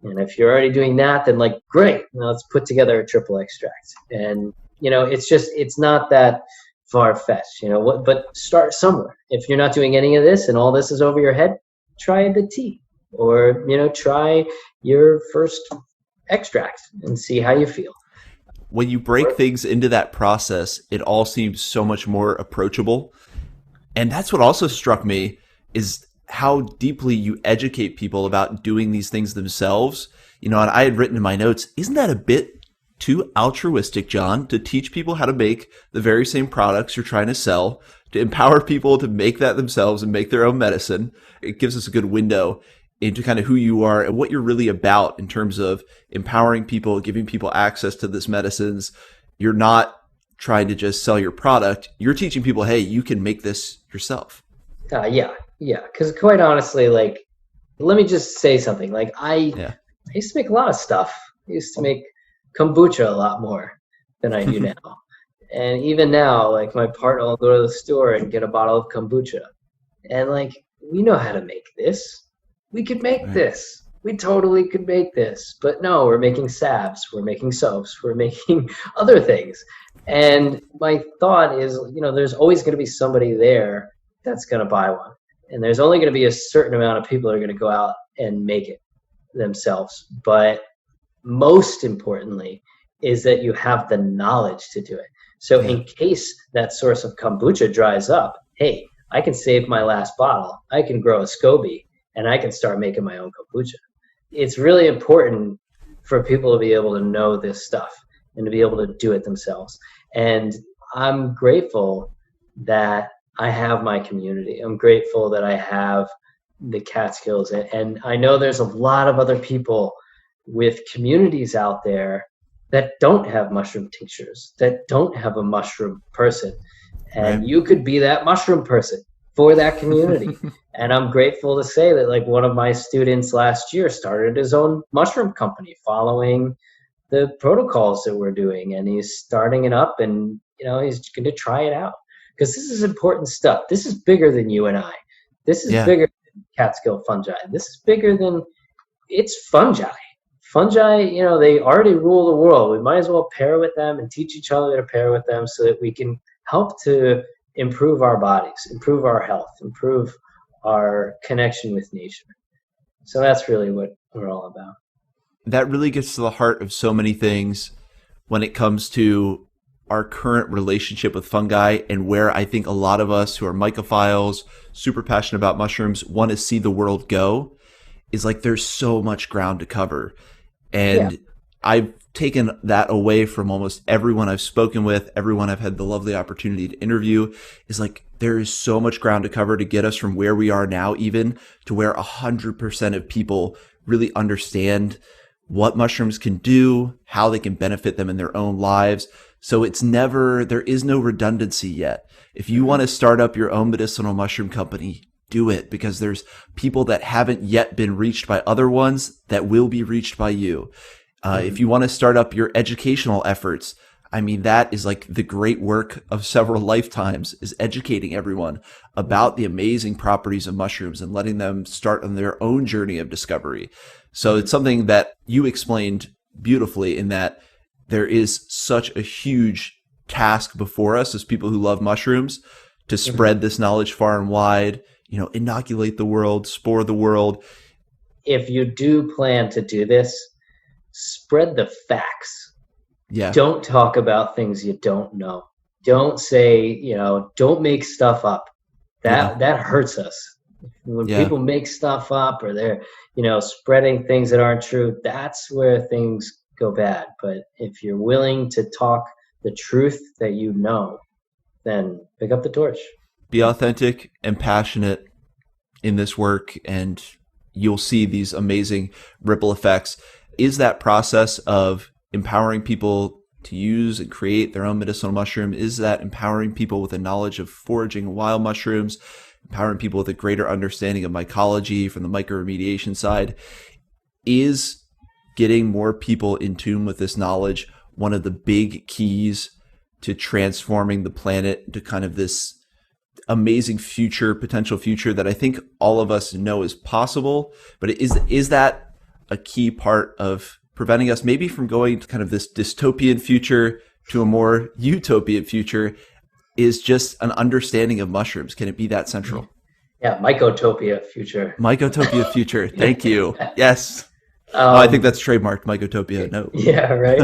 And if you're already doing that, then like, great, now let's put together a triple extract. And, it's not that far-fetched, but start somewhere. If you're not doing any of this and all this is over your head, try the tea, or, try your first extract and see how you feel. When you break things into that process, it all seems so much more approachable. And that's what also struck me, is how deeply you educate people about doing these things themselves. And I had written in my notes, isn't that a bit too altruistic, John, to teach people how to make the very same products you're trying to sell, to empower people to make that themselves and make their own medicine? It gives us a good window into kind of who you are and what you're really about in terms of empowering people, giving people access to this medicines. You're not trying to just sell your product. You're teaching people, hey, you can make this yourself. Yeah. Because quite honestly, like, let me just say something. Like I used to make a lot of stuff. I used to make kombucha a lot more than I do now. And even now, like my partner will go to the store and get a bottle of kombucha. And like, we know how to make this. We could make this. We totally could make this. But no, we're making salves. We're making soaps. We're making other things. And my thought is, there's always going to be somebody there that's going to buy one. And there's only going to be a certain amount of people that are going to go out and make it themselves. But most importantly is that you have the knowledge to do it. So in case that source of kombucha dries up, hey, I can save my last bottle. I can grow a SCOBY and I can start making my own kombucha. It's really important for people to be able to know this stuff and to be able to do it themselves. And I'm grateful that I have my community. I'm grateful that I have the Catskills. And I know there's a lot of other people with communities out there that don't have mushroom tinctures, that don't have a mushroom person. And you could be that mushroom person for that community. And I'm grateful to say that like one of my students last year started his own mushroom company following the protocols that we're doing, and he's starting it up, and he's going to try it out, because this is important stuff. This is bigger than you and I. This is bigger than Catskill fungi. This is bigger than, it's fungi. Fungi, they already rule the world. We might as well pair with them and teach each other to pair with them so that we can help to improve our bodies, improve our health, improve our connection with nature. So that's really what we're all about. That really gets to the heart of so many things when it comes to our current relationship with fungi, and where I think a lot of us who are mycophiles, super passionate about mushrooms, want to see the world go, is like there's so much ground to cover. And I've taken that away from almost everyone I've spoken with, everyone I've had the lovely opportunity to interview, is like there is so much ground to cover to get us from where we are now even to where 100% of people really understand what mushrooms can do, how they can benefit them in their own lives. So there is no redundancy yet. If you want to start up your own medicinal mushroom company, do it, because there's people that haven't yet been reached by other ones that will be reached by you. If you want to start up your educational efforts, I mean, that is like the great work of several lifetimes, is educating everyone about the amazing properties of mushrooms and letting them start on their own journey of discovery. So it's something that you explained beautifully, in that there is such a huge task before us as people who love mushrooms to spread this knowledge far and wide, inoculate the world, spore the world. If you do plan to do this, spread the facts. Yeah. Don't talk about things you don't know. Don't say, don't make stuff up. That hurts us. When people make stuff up, or they're, spreading things that aren't true, that's where things go bad. But if you're willing to talk the truth that you know, then pick up the torch. Be authentic and passionate in this work, and you'll see these amazing ripple effects. Is that process of empowering people to use and create their own medicinal mushroom, is that empowering people with a knowledge of foraging wild mushrooms, empowering people with a greater understanding of mycology from the mycoremediation side, is getting more people in tune with this knowledge one of the big keys to transforming the planet to kind of this amazing potential future that I think all of us know is possible? But is that a key part of preventing us maybe from going to kind of this dystopian future to a more utopian future, is just an understanding of mushrooms? Can it be that central? Yeah, mycotopia future. Mycotopia future. Thank you. Yes. I think that's trademarked, mycotopia. No. Yeah, right.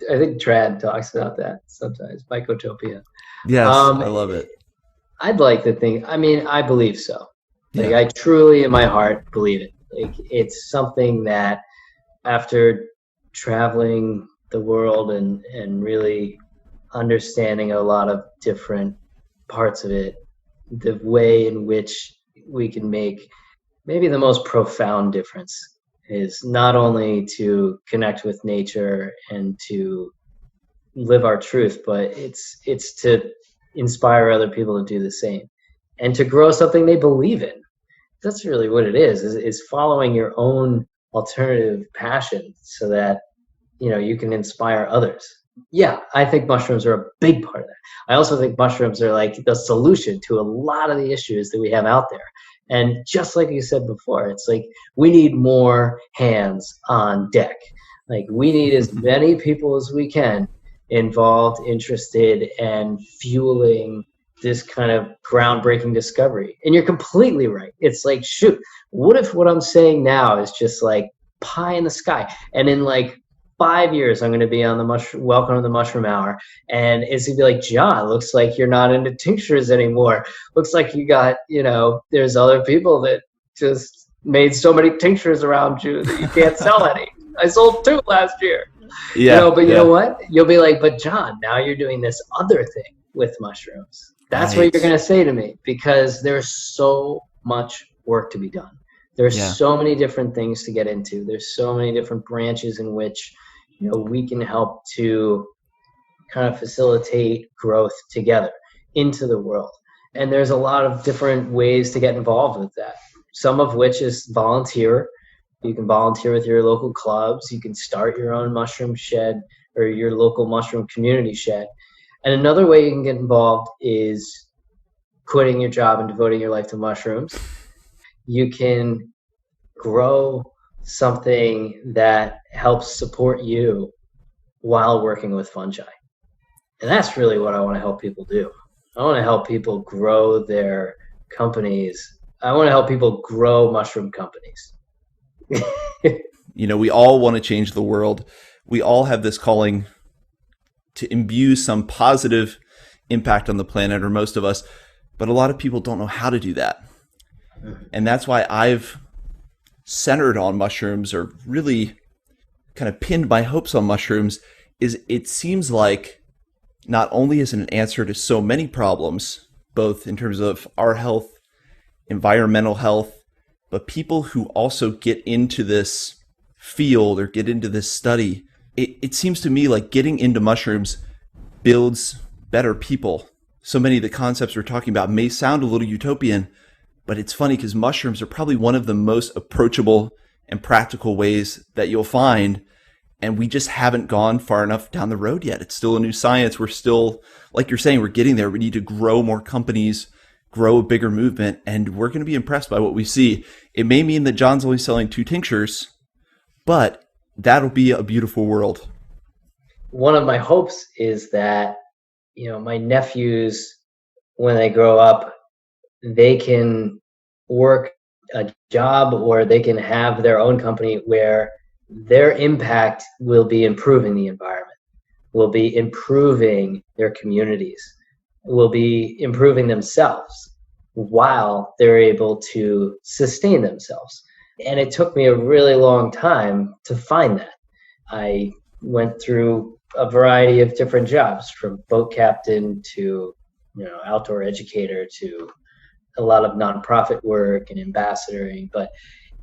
I think Trad talks about that sometimes, mycotopia. Yes, I love it. I'd like to think, I believe so. Like, I truly in my heart believe it. Like, it's something that after traveling the world and really understanding a lot of different parts of it, the way in which we can make maybe the most profound difference is not only to connect with nature and to live our truth, but it's to inspire other people to do the same and to grow something they believe in. That's really what it is following your own alternative passion so that, you can inspire others. Yeah, I think mushrooms are a big part of that. I also think mushrooms are like the solution to a lot of the issues that we have out there. And just like you said before, it's like we need more hands on deck. Like, we need as many people as we can involved, interested, and fueling this kind of groundbreaking discovery. And you're completely right. It's like, shoot, what if what I'm saying now is just like pie in the sky? And in like 5 years, I'm going to be on the Welcome to the Mushroom Hour, and it's going to be like, John, looks like you're not into tinctures anymore. Looks like you got, there's other people that just made so many tinctures around you that you can't sell any. I sold 2 last year. Yeah, but you know what? You'll be like, but John, now you're doing this other thing with mushrooms. That's what you're going to say to me, because there's so much work to be done. There's so many different things to get into. There's so many different branches in which, we can help to kind of facilitate growth together into the world. And there's a lot of different ways to get involved with that, some of which is volunteer, You can volunteer with your local clubs. You can start your own mushroom shed or your local mushroom community shed. And another way you can get involved is quitting your job and devoting your life to mushrooms. You can grow something that helps support you while working with fungi. And that's really what I want to help people do. I want to help people grow their companies. I want to help people grow mushroom companies. We all want to change the world. We all have this calling to imbue some positive impact on the planet, or most of us, but a lot of people don't know how to do that. And that's why I've centered on mushrooms, or really kind of pinned my hopes on mushrooms. Is it seems like not only is it an answer to so many problems, both in terms of our health, environmental health, but people who also get into this field or get into this study, it seems to me like getting into mushrooms builds better people. So many of the concepts we're talking about may sound a little utopian, but it's funny because mushrooms are probably one of the most approachable and practical ways that you'll find. And we just haven't gone far enough down the road yet. It's still a new science. We're still, like you're saying, we're getting there. We need to grow more companies, grow a bigger movement, and we're going to be impressed by what we see. It may mean that John's only selling 2 tinctures, but that'll be a beautiful world. One of my hopes is that, my nephews, when they grow up, they can work a job or they can have their own company where their impact will be improving the environment, will be improving their communities, will be improving themselves while they're able to sustain themselves. And it took me a really long time to find that. I went through a variety of different jobs, from boat captain to outdoor educator to a lot of nonprofit work and ambassadoring. But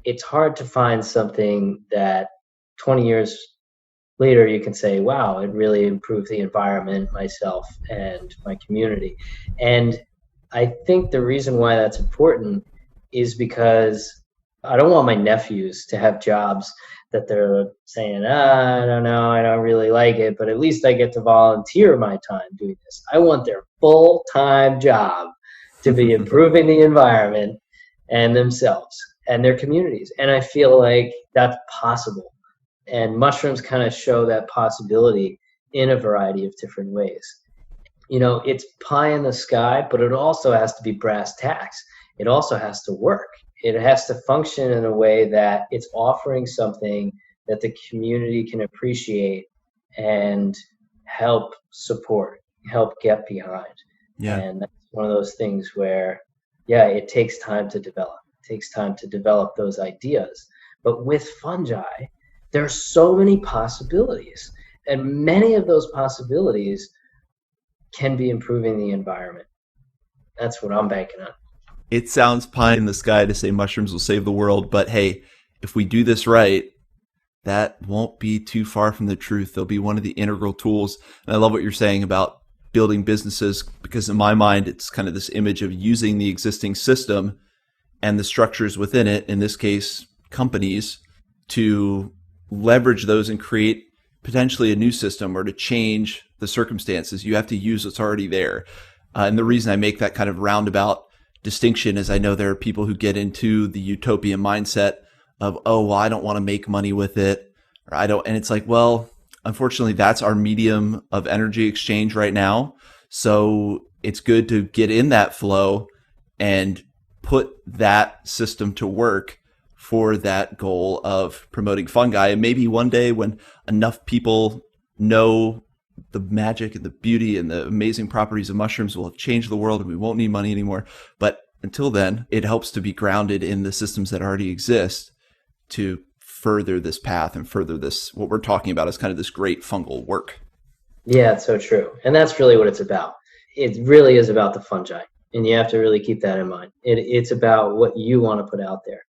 it's hard to find something that 20 years later you can say, wow, it really improved the environment, myself, and my community. And I think the reason why that's important is because I don't want my nephews to have jobs that they're saying, I don't know, I don't really like it, but at least I get to volunteer my time doing this. I want their full-time job to be improving the environment and themselves and their communities. And I feel like that's possible. And mushrooms kind of show that possibility in a variety of different ways. It's pie in the sky, but it also has to be brass tacks. It also has to work. It has to function in a way that it's offering something that the community can appreciate and help support, help get behind. Yeah. And that's one of those things where, it takes time to develop. It takes time to develop those ideas. But with fungi, there's so many possibilities. And many of those possibilities can be improving the environment. That's what I'm banking on. It sounds pie in the sky to say mushrooms will save the world, but hey, if we do this right, that won't be too far from the truth. They'll be one of the integral tools. And I love what you're saying about building businesses, because in my mind, it's kind of this image of using the existing system and the structures within it, in this case, companies, to leverage those and create potentially a new system or to change the circumstances. You have to use what's already there. And the reason I make that kind of roundabout distinction is I know there are people who get into the utopian mindset of, oh, well, I don't want to make money with it, or I don't. And it's like, well, unfortunately, that's our medium of energy exchange right now. So it's good to get in that flow and put that system to work for that goal of promoting fungi. And maybe one day when enough people know the magic and the beauty and the amazing properties of mushrooms, will have changed the world and we won't need money anymore. But until then, it helps to be grounded in the systems that already exist to further this path and further this, what we're talking about is kind of this great fungal work. Yeah, it's so true. And that's really what it's about. It really is about the fungi. And you have to really keep that in mind. It's about what you want to put out there.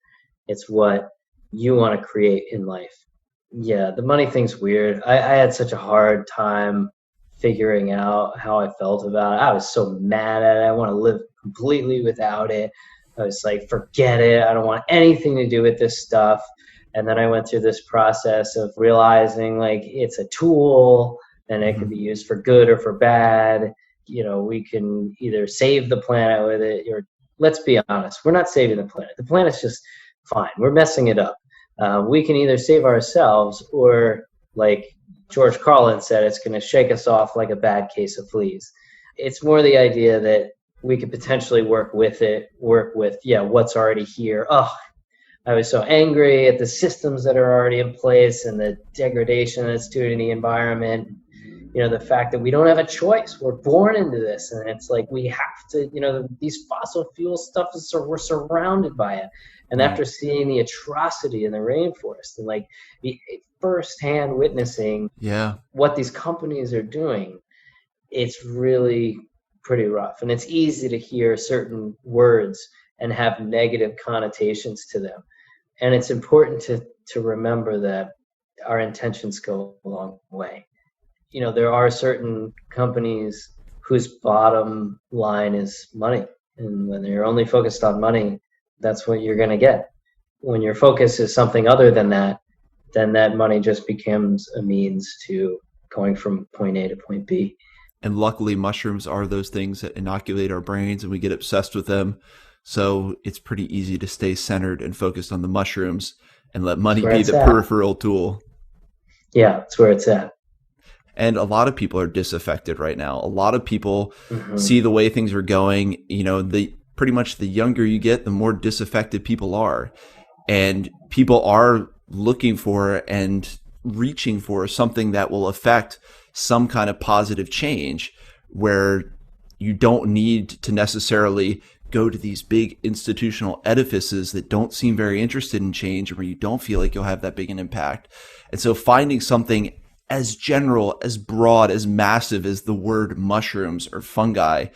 It's what you want to create in life. Yeah, the money thing's weird. I had such a hard time figuring out how I felt about it. I was so mad at it. I want to live completely without it. I was like, forget it. I don't want anything to do with this stuff. And then I went through this process of realizing like it's a tool and it can be used for good or for bad. We can either save the planet with it, or let's be honest, we're not saving the planet. The planet's just fine. We're messing it up. We can either save ourselves, or like George Carlin said, it's going to shake us off like a bad case of fleas. It's more the idea that we could potentially work with what's already here. Oh, I was so angry at the systems that are already in place and the degradation that's doing in the environment. The fact that we don't have a choice. We're born into this, and it's like we have to, these fossil fuel stuff we're surrounded by it. And after seeing the atrocity in the rainforest and like the firsthand witnessing what these companies are doing, it's really pretty rough. And it's easy to hear certain words and have negative connotations to them. And it's important to remember that our intentions go a long way. There are certain companies whose bottom line is money. And when you're only focused on money, that's what you're going to get. When your focus is something other than that, then that money just becomes a means to going from point A to point B. And luckily, mushrooms are those things that inoculate our brains and we get obsessed with them. So it's pretty easy to stay centered and focused on the mushrooms and let money be the peripheral tool. Yeah, that's where it's at. And a lot of people are disaffected right now. A lot of people see the way things are going. Pretty much the younger you get, the more disaffected people are. And people are looking for and reaching for something that will affect some kind of positive change, where you don't need to necessarily go to these big institutional edifices that don't seem very interested in change, or where you don't feel like you'll have that big an impact. And so finding something as general, as broad, as massive as the word mushrooms or fungi,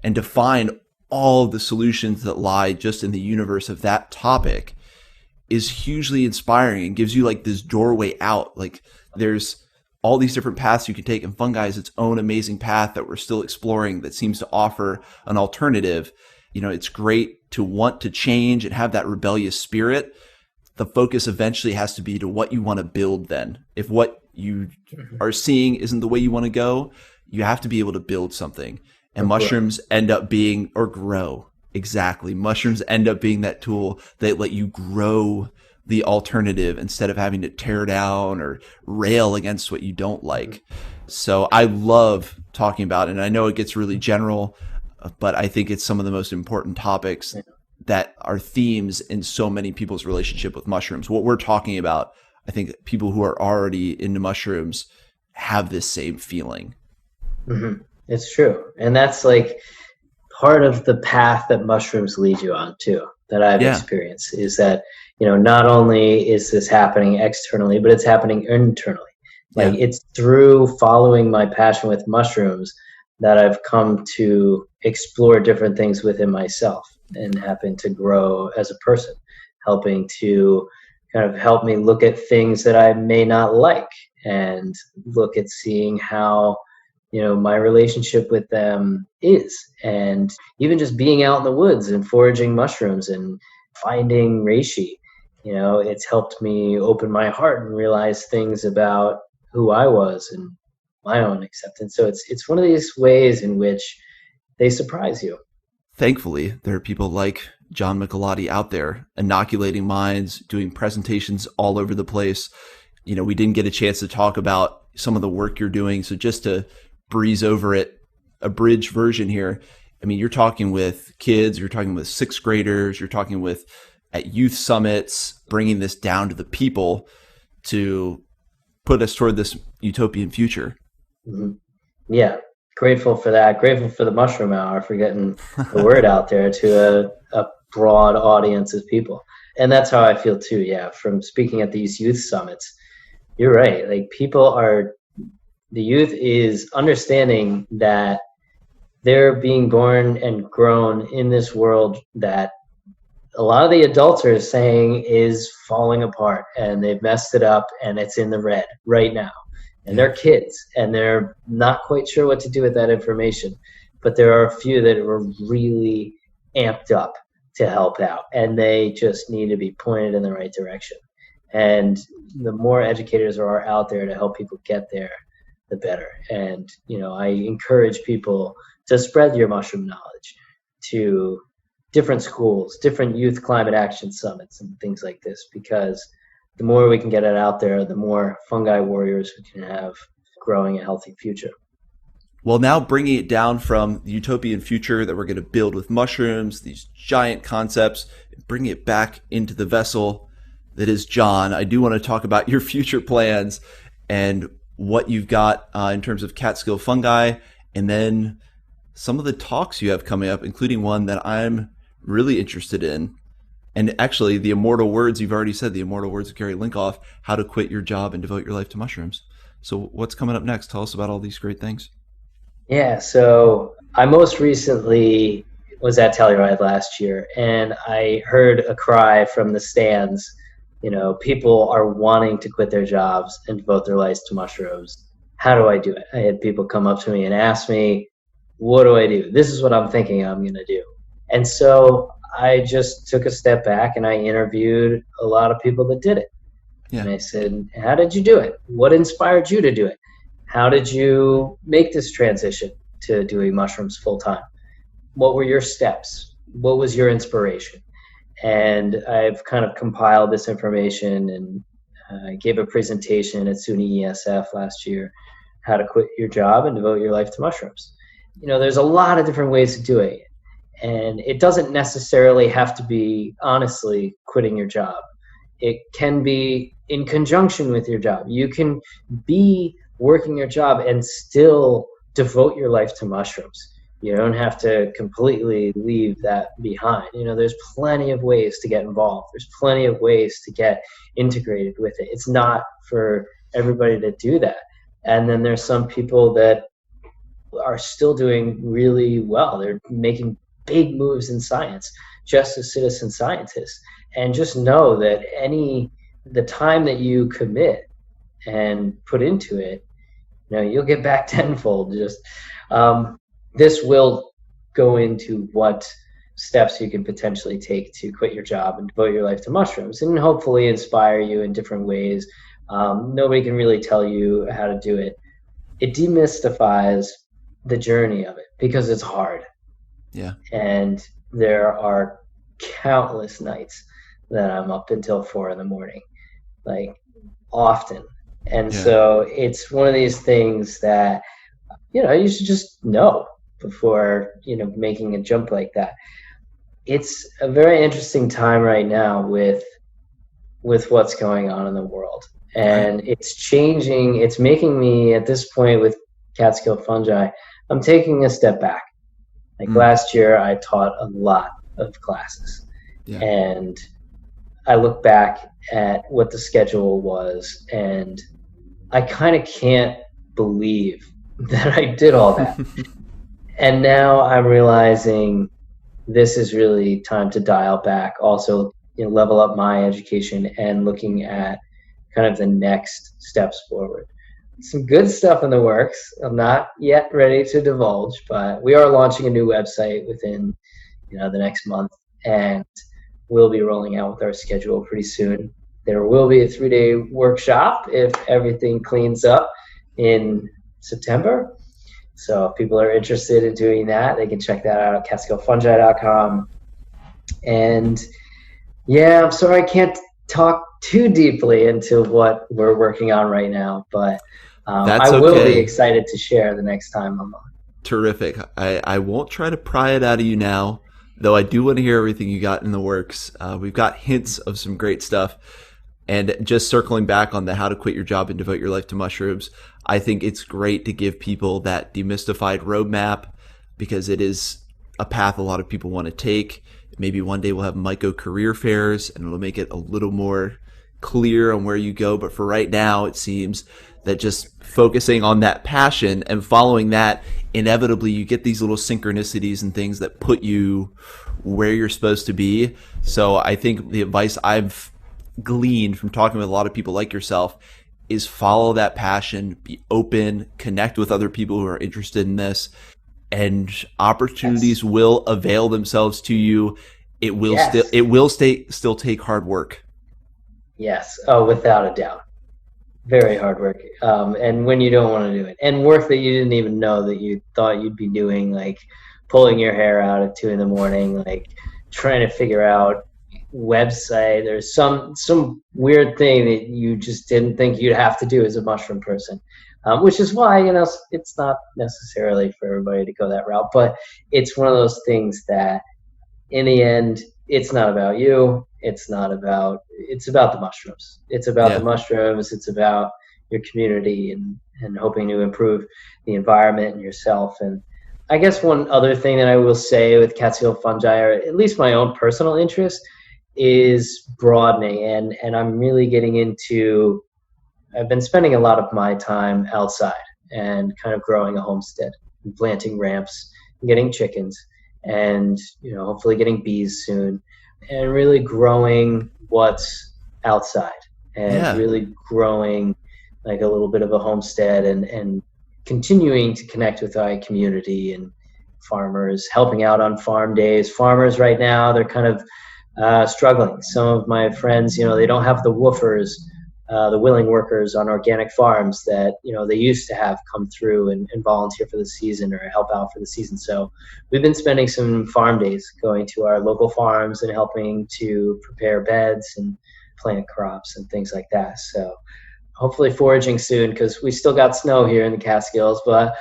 and to find all the solutions that lie just in the universe of that topic is hugely inspiring and gives you like this doorway out. Like there's all these different paths you can take, and fungi is its own amazing path that we're still exploring that seems to offer an alternative. It's great to want to change and have that rebellious spirit. The focus eventually has to be to what you want to build then. If what you are seeing isn't the way you want to go, you have to be able to build something. And mushrooms end up being, or grow. Exactly. Mushrooms end up being that tool that let you grow the alternative instead of having to tear down or rail against what you don't like. So I love talking about it. And I know it gets really general, but I think it's some of the most important topics that are themes in so many people's relationship with mushrooms. What we're talking about, I think people who are already into mushrooms have this same feeling. Mm-hmm. It's true. And that's like part of the path that mushrooms lead you on too, that I've experienced, is that, not only is this happening externally, but it's happening internally. Like it's through following my passion with mushrooms that I've come to explore different things within myself and happen to grow as a person, helping to kind of help me look at things that I may not like and look at seeing how, my relationship with them is. And even just being out in the woods and foraging mushrooms and finding reishi, it's helped me open my heart and realize things about who I was and my own acceptance. So it's one of these ways in which they surprise you. Thankfully, there are people like John Michelotti out there inoculating minds, doing presentations all over the place. We didn't get a chance to talk about some of the work you're doing. So just to breeze over it, a bridge version here. I mean, you're talking with kids, you're talking with sixth graders, you're talking with at youth summits, bringing this down to the people to put us toward this utopian future. Mm-hmm. Yeah. Grateful for that. Grateful for the Mushroom Hour for getting the word out there to a broad audience of people. And that's how I feel too. Yeah. From speaking at these youth summits, you're right. Like the youth is understanding that they're being born and grown in this world that a lot of the adults are saying is falling apart, and they've messed it up and it's in the red right now. And they're kids and they're not quite sure what to do with that information. But there are a few that are really amped up to help out, and they just need to be pointed in the right direction. And the more educators there are out there to help people get there, the better. And, I encourage people to spread your mushroom knowledge to different schools, different youth climate action summits and things like this, because the more we can get it out there, the more fungi warriors we can have growing a healthy future. Well, now bringing it down from the utopian future that we're going to build with mushrooms, these giant concepts, bring it back into the vessel that is John. I do want to talk about your future plans and what you've got in terms of Catskill Fungi, and then some of the talks you have coming up, including one that I'm really interested in. And actually, the immortal words, you've already said, the immortal words of Gary Lincoff, how to quit your job and devote your life to mushrooms. So what's coming up next? Tell us about all these great things. Yeah, so I most recently was at Telluride last year, and I heard a cry from the stands. People are wanting to quit their jobs and devote their lives to mushrooms. How do I do it? I had people come up to me and ask me, what do I do? This is what I'm thinking I'm going to do. And so I just took a step back and I interviewed a lot of people that did it. Yeah. And I said, how did you do it? What inspired you to do it? How did you make this transition to doing mushrooms full time? What were your steps? What was your inspiration? And I've kind of compiled this information, and I gave a presentation at SUNY ESF last year, how to quit your job and devote your life to mushrooms. There's a lot of different ways to do it. And it doesn't necessarily have to be, honestly, quitting your job. It can be in conjunction with your job. You can be working your job and still devote your life to mushrooms. You don't have to completely leave that behind. There's plenty of ways to get involved. There's plenty of ways to get integrated with it. It's not for everybody to do that. And then there's some people that are still doing really well. They're making big moves in science just as citizen scientists. And just know that the time that you commit and put into it, you'll get back tenfold. Just this will go into what steps you can potentially take to quit your job and devote your life to mushrooms, and hopefully inspire you in different ways. Nobody can really tell you how to do it. It demystifies the journey of it because it's hard. Yeah. And there are countless nights that I'm up until 4 a.m, like often. And so it's one of these things that, you should just know before, making a jump like that. It's a very interesting time right now with what's going on in the world. And it's changing. It's making me, at this point with Catskill Fungi, I'm taking a step back. Last year, I taught a lot of classes. Yeah. And I look back at what the schedule was, and I kind of can't believe that I did all that. And now I'm realizing this is really time to dial back, also level up my education and looking at kind of the next steps forward. Some good stuff in the works. I'm not yet ready to divulge, but we are launching a new website within the next month, and we'll be rolling out with our schedule pretty soon. There will be a 3-day workshop if everything cleans up in September. So if people are interested in doing that, they can check that out at catskillfungi.com. And I'm sorry I can't talk too deeply into what we're working on right now, but I will be excited to share the next time I'm on. Terrific. I won't try to pry it out of you now, though I do want to hear everything you got in the works. We've got hints of some great stuff. And just circling back on the how to quit your job and devote your life to mushrooms, I think it's great to give people that demystified roadmap, because it is a path a lot of people want to take. Maybe one day we'll have myco career fairs and it'll make it a little more clear on where you go. But for right now, it seems that just focusing on that passion and following that, inevitably you get these little synchronicities and things that put you where you're supposed to be. So I think the advice I've gleaned from talking with a lot of people like yourself is follow that passion, be open, connect with other people who are interested in this, and opportunities will avail themselves to you. It will still take hard work. Yes. Oh, without a doubt. Very hard work. And when you don't want to do it, and work that you didn't even know that you thought you'd be doing, like pulling your hair out at 2 a.m, like trying to figure out website or some weird thing that you just didn't think you'd have to do as a mushroom person. Which is why, it's not necessarily for everybody to go that route, but it's one of those things that in the end, it's not about you. It's about the mushrooms. It's about the Yeah. mushrooms. It's about your community and hoping to improve the environment and yourself. And I guess one other thing that I will say with Catskill fungi, or at least my own personal interest, is broadening. And I'm really getting into, I've been spending a lot of my time outside and kind of growing a homestead, and planting ramps, and getting chickens, and hopefully getting bees soon, and really growing what's outside, and Yeah. really growing like a little bit of a homestead, and continuing to connect with our community and farmers, helping out on farm days. Farmers right now, they're kind of struggling. Some of my friends, they don't have the woofers, the willing workers on organic farms that they used to have come through and volunteer for the season or help out for the season. So we've been spending some farm days going to our local farms and helping to prepare beds and plant crops and things like that. So hopefully foraging soon, because we still got snow here in the Catskills, but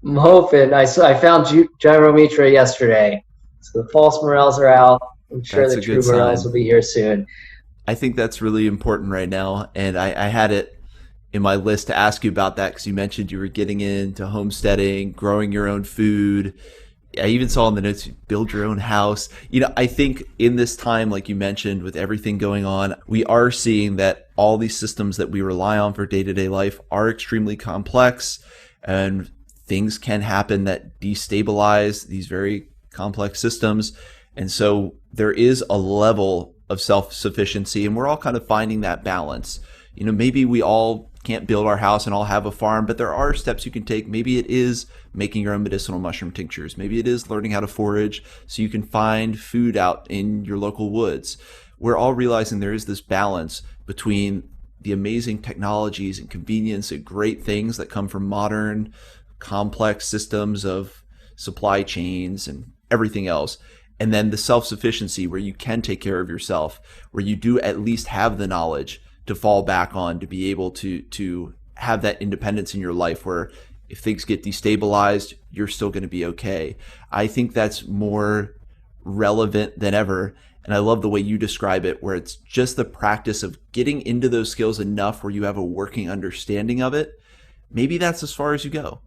I'm hoping. I found Gyromitra yesterday, so the false morels are out. I'm sure That's the a true good morels sign. will be here soon. I think that's really important right now. And I had it in my list to ask you about that because you mentioned you were getting into homesteading, growing your own food. I even saw in the notes you build your own house. I think in this time, like you mentioned, with everything going on, we are seeing that all these systems that we rely on for day-to-day life are extremely complex, and things can happen that destabilize these very complex systems. And so there is a level of self-sufficiency, and we're all kind of finding that balance. Maybe we all can't build our house and all have a farm, but there are steps you can take. Maybe it is making your own medicinal mushroom tinctures. Maybe it is learning how to forage so you can find food out in your local woods. We're all realizing there is this balance between the amazing technologies and convenience and great things that come from modern, complex systems of supply chains and everything else, and then the self-sufficiency where you can take care of yourself, where you do at least have the knowledge to fall back on to be able to have that independence in your life where if things get destabilized, you're still going to be okay. I think that's more relevant than ever. And I love the way you describe it, where it's just the practice of getting into those skills enough where you have a working understanding of it. Maybe that's as far as you go.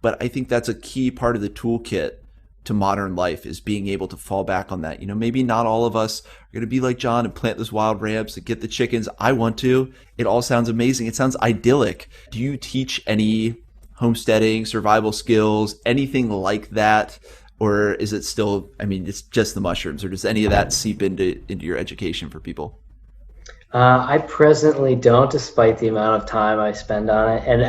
But I think that's a key part of the toolkit to modern life is being able to fall back on that. Maybe not all of us are going to be like John and plant this wild ramps and get the chickens. I want to. It all sounds amazing. It sounds idyllic. Do you teach any homesteading, survival skills, anything like that? Or is it still, it's just the mushrooms, or does any of that seep into your education for people? I presently don't, despite the amount of time I spend on it. And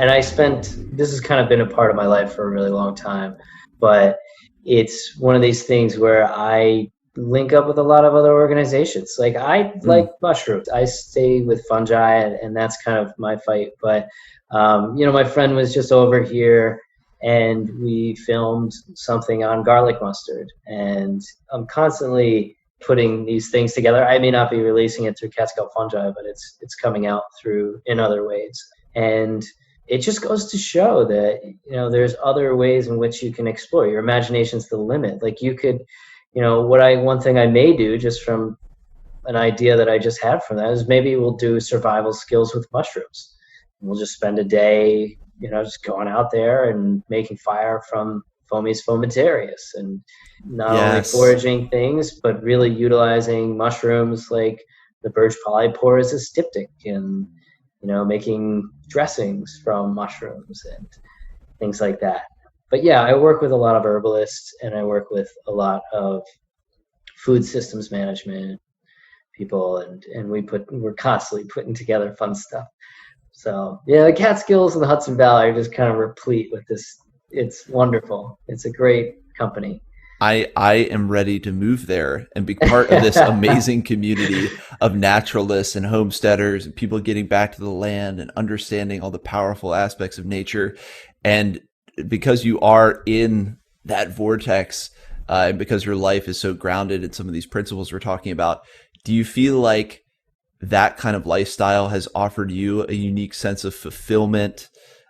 this has kind of been a part of my life for a really long time. But it's one of these things where I link up with a lot of other organizations. Like I like Mm. mushrooms. I stay with fungi, and that's kind of my fight. But, my friend was just over here and we filmed something on garlic mustard. And I'm constantly putting these things together. I may not be releasing it through Catskill Fungi, but it's coming out through in other ways. And it just goes to show that there's other ways in which you can explore. Your imagination's the limit. Like you could, one thing I may do just from an idea that I just had from that is maybe we'll do survival skills with mushrooms. We'll just spend a day, just going out there and making fire from Fomes fomentarius, and not only Yes. foraging things, but really utilizing mushrooms like the birch polypore as a styptic, and making dressings from mushrooms and things like that. But yeah, I work with a lot of herbalists, and I work with a lot of food systems management people, and we're constantly putting together fun stuff. So yeah, the Catskills and the Hudson Valley are just kind of replete with this. It's wonderful. It's a great company. I am ready to move there and be part of this amazing community of naturalists and homesteaders and people getting back to the land and understanding all the powerful aspects of nature. And because you are in that vortex, and because your life is so grounded in some of these principles we're talking about, do you feel like that kind of lifestyle has offered you a unique sense of fulfillment,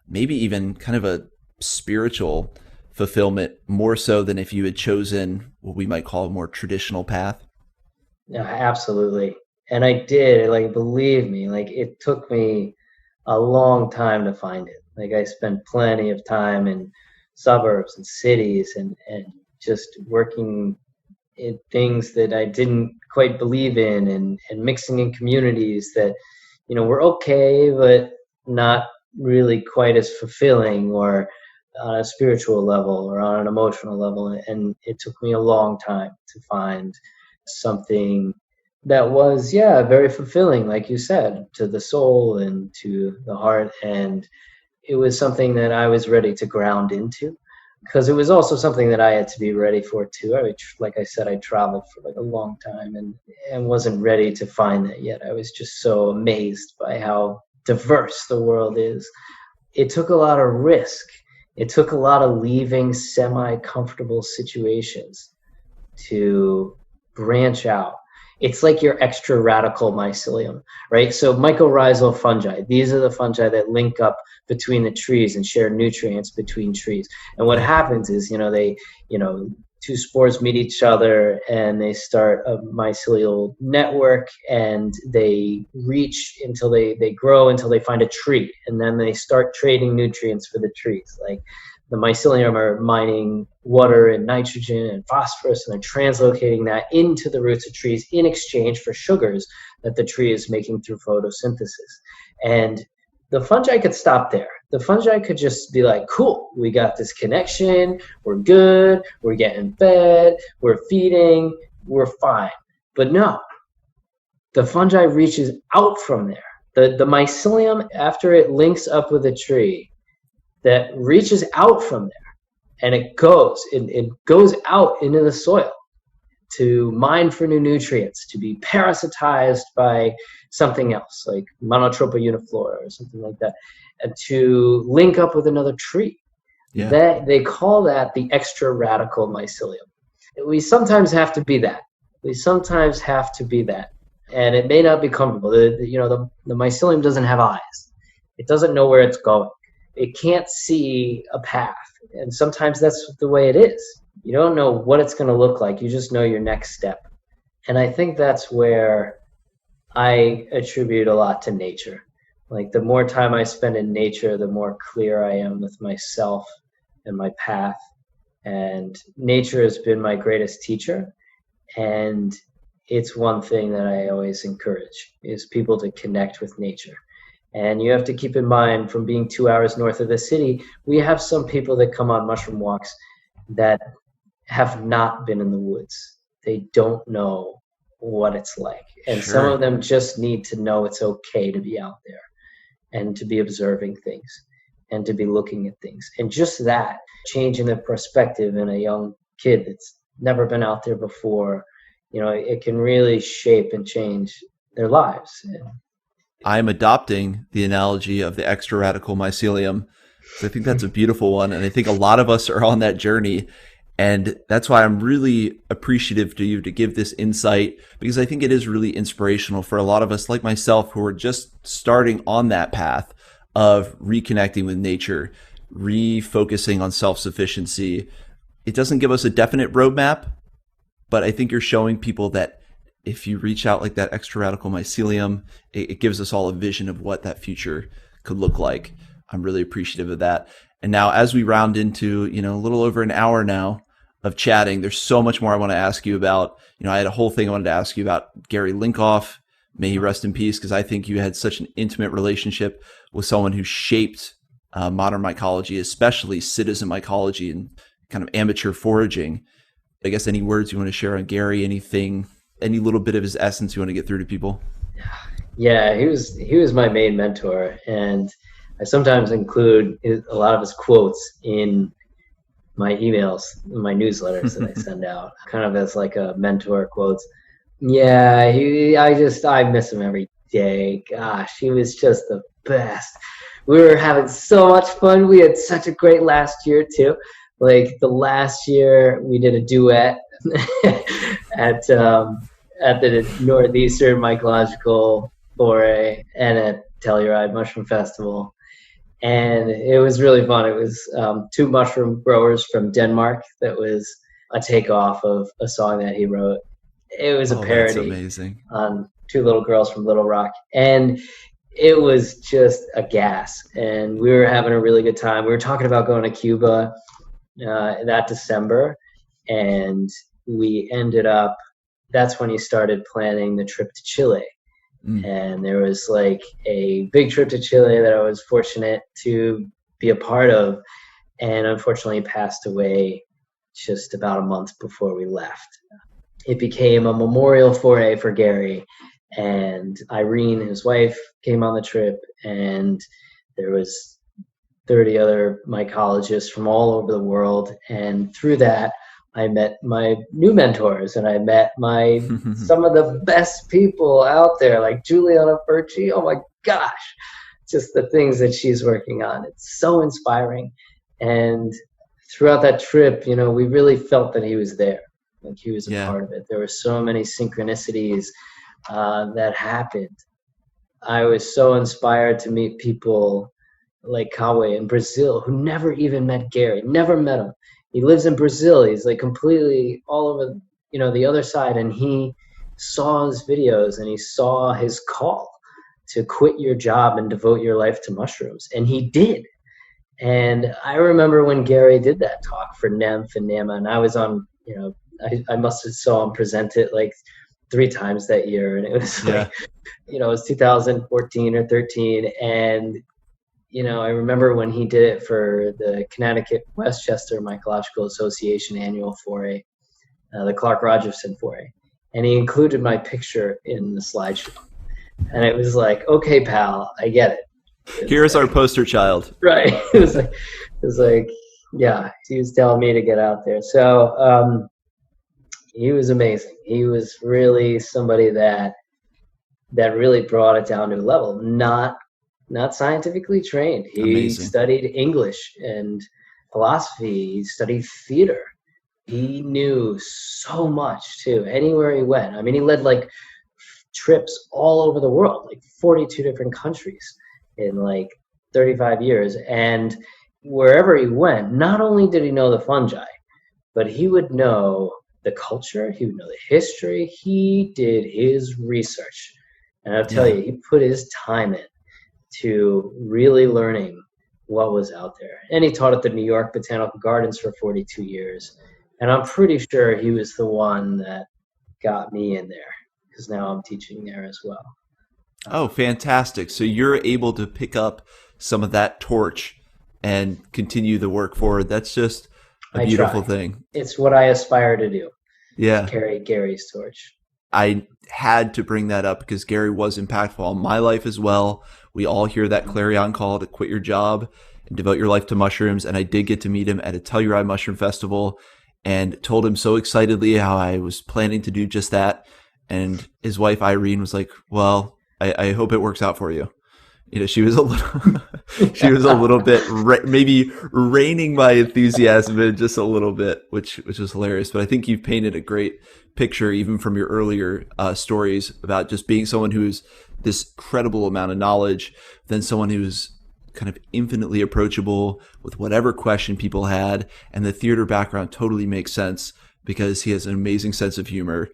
maybe even kind of a spiritual fulfillment, more so than if you had chosen what we might call a more traditional path? Yeah, absolutely. And I did, like, believe me, like, it took me a long time to find it. Like, I spent plenty of time in suburbs and cities and just working in things that I didn't quite believe in, and mixing in communities that, were okay, but not really quite as fulfilling, or on a spiritual level or on an emotional level. And it took me a long time to find something that was, yeah, very fulfilling, like you said, to the soul and to the heart. And it was something that I was ready to ground into, because it was also something that I had to be ready for too. Like I said, I traveled for like a long time and wasn't ready to find that yet. I was just so amazed by how diverse the world is. It took a lot of risk. It took a lot of leaving semi-comfortable situations to branch out. It's like your extra radical mycelium, right? So mycorrhizal fungi, these are the fungi that link up between the trees and share nutrients between trees. And what happens is, two spores meet each other and they start a mycelial network, and they reach until they grow until they find a tree, and then they start trading nutrients for the trees. Like, the mycelium are mining water and nitrogen and phosphorus, and they're translocating that into the roots of trees in exchange for sugars that the tree is making through photosynthesis. And the fungi could stop there. The fungi could just be like, cool, we got this connection, we're good, we're getting fed, we're feeding, we're fine. But no, the fungi reaches out from there. The mycelium, after it links up with a tree, that reaches out from there, and it goes out into the soil to mine for new nutrients, to be parasitized by something else, like Monotropa uniflora or something like that, and to link up with another tree. Yeah. That they call that the extra radical mycelium. We sometimes have to be that. And it may not be comfortable. The mycelium doesn't have eyes. It doesn't know where it's going. It can't see a path. And sometimes that's the way it is. You don't know what it's going to look like. You just know your next step. And I think that's where I attribute a lot to nature. Like, the more time I spend in nature, the more clear I am with myself and my path. And nature has been my greatest teacher. And it's one thing that I always encourage, is people to connect with nature. And you have to keep in mind, from being 2 hours north of the city, we have some people that come on mushroom walks that have not been in the woods. They don't know what it's like. And Sure. some of them just need to know it's okay to be out there and to be observing things and to be looking at things. And just that, changing the perspective in a young kid that's never been out there before, it can really shape and change their lives. I'm adopting the analogy of the extra radical mycelium. So I think that's a beautiful one. And I think a lot of us are on that journey. And that's why I'm really appreciative to you to give this insight, because I think it is really inspirational for a lot of us, like myself, who are just starting on that path of reconnecting with nature, refocusing on self-sufficiency. It doesn't give us a definite roadmap, but I think you're showing people that if you reach out like that extra radical mycelium, it gives us all a vision of what that future could look like. I'm really appreciative of that. And now, as we round into, a little over an hour now of chatting, there's so much more I want to ask you about. I had a whole thing I wanted to ask you about Gary Lincoff. May he rest in peace, because I think you had such an intimate relationship with someone who shaped modern mycology, especially citizen mycology and kind of amateur foraging. I guess any words you want to share on Gary, anything, any little bit of his essence you want to get through to people? Yeah, he was my main mentor, and I sometimes include a lot of his quotes in my emails, my newsletters that I send out, kind of as like a mentor quotes. Yeah, I miss him every day. Gosh, he was just the best. We were having so much fun. We had such a great last year too. Like the last year, we did a duet at the Northeastern Mycological Foray and at Telluride Mushroom Festival, and it was really fun. It was two mushroom growers from Denmark. That was a takeoff of a song that he wrote. It was a parody on two little girls from Little Rock, and it was just a gas. And we were having a really good time. We were talking about going to Cuba that December, and we ended up. That's when he started planning the trip to Chile. And there was like a big trip to Chile that I was fortunate to be a part of, and unfortunately passed away just about a month before we left. It became a memorial foray for Gary, and Irene, his wife, came on the trip, and there was 30 other mycologists from all over the world, and through that I met my new mentors, and I met some of the best people out there, like Juliana Furci. Oh my gosh, just the things that she's working on. It's so inspiring. And throughout that trip, we really felt that he was there, like he was a part of it. There were so many synchronicities that happened. I was so inspired to meet people like Kawe in Brazil, who never even met Gary, never met him. He lives in Brazil. He's like completely all over, the other side. And he saw his videos and he saw his call to quit your job and devote your life to mushrooms. And he did. And I remember when Gary did that talk for NEMF and NAMA, and I was on, I must have saw him present it like 3 times that year. And it was like, it was 2014 or 13. And I remember when he did it for the Connecticut Westchester Mycological Association annual foray, the Clark Rogerson foray, and he included my picture in the slideshow. And it was like, okay, pal, I get it. Here's our poster child. Right. It was like, yeah, he was telling me to get out there. So he was amazing. He was really somebody that really brought it down to a level, not scientifically trained. He studied English and philosophy. He studied theater. He knew so much too. Anywhere he went. I mean, he led like trips all over the world, like 42 different countries in like 35 years. And wherever he went, not only did he know the fungi, but he would know the culture. He would know the history. He did his research. And I'll tell you, he put his time in to really learning what was out there. And he taught at the New York Botanical Gardens for 42 years. And I'm pretty sure he was the one that got me in there, because now I'm teaching there as well. Oh, fantastic. So you're able to pick up some of that torch and continue the work forward. That's just a beautiful thing. It's what I aspire to do. Yeah. Carry Gary's torch. I had to bring that up because Gary was impactful on my life as well. We all hear that clarion call to quit your job and devote your life to mushrooms. And I did get to meet him at a Telluride Mushroom Festival and told him so excitedly how I was planning to do just that. And his wife, Irene, was like, well, I hope it works out for you. She was a little bit maybe reining my enthusiasm in just a little bit, which was hilarious. But I think you've painted a great picture, even from your earlier stories, about just being someone who's this credible amount of knowledge, then someone who's kind of infinitely approachable with whatever question people had. And the theater background totally makes sense because he has an amazing sense of humor.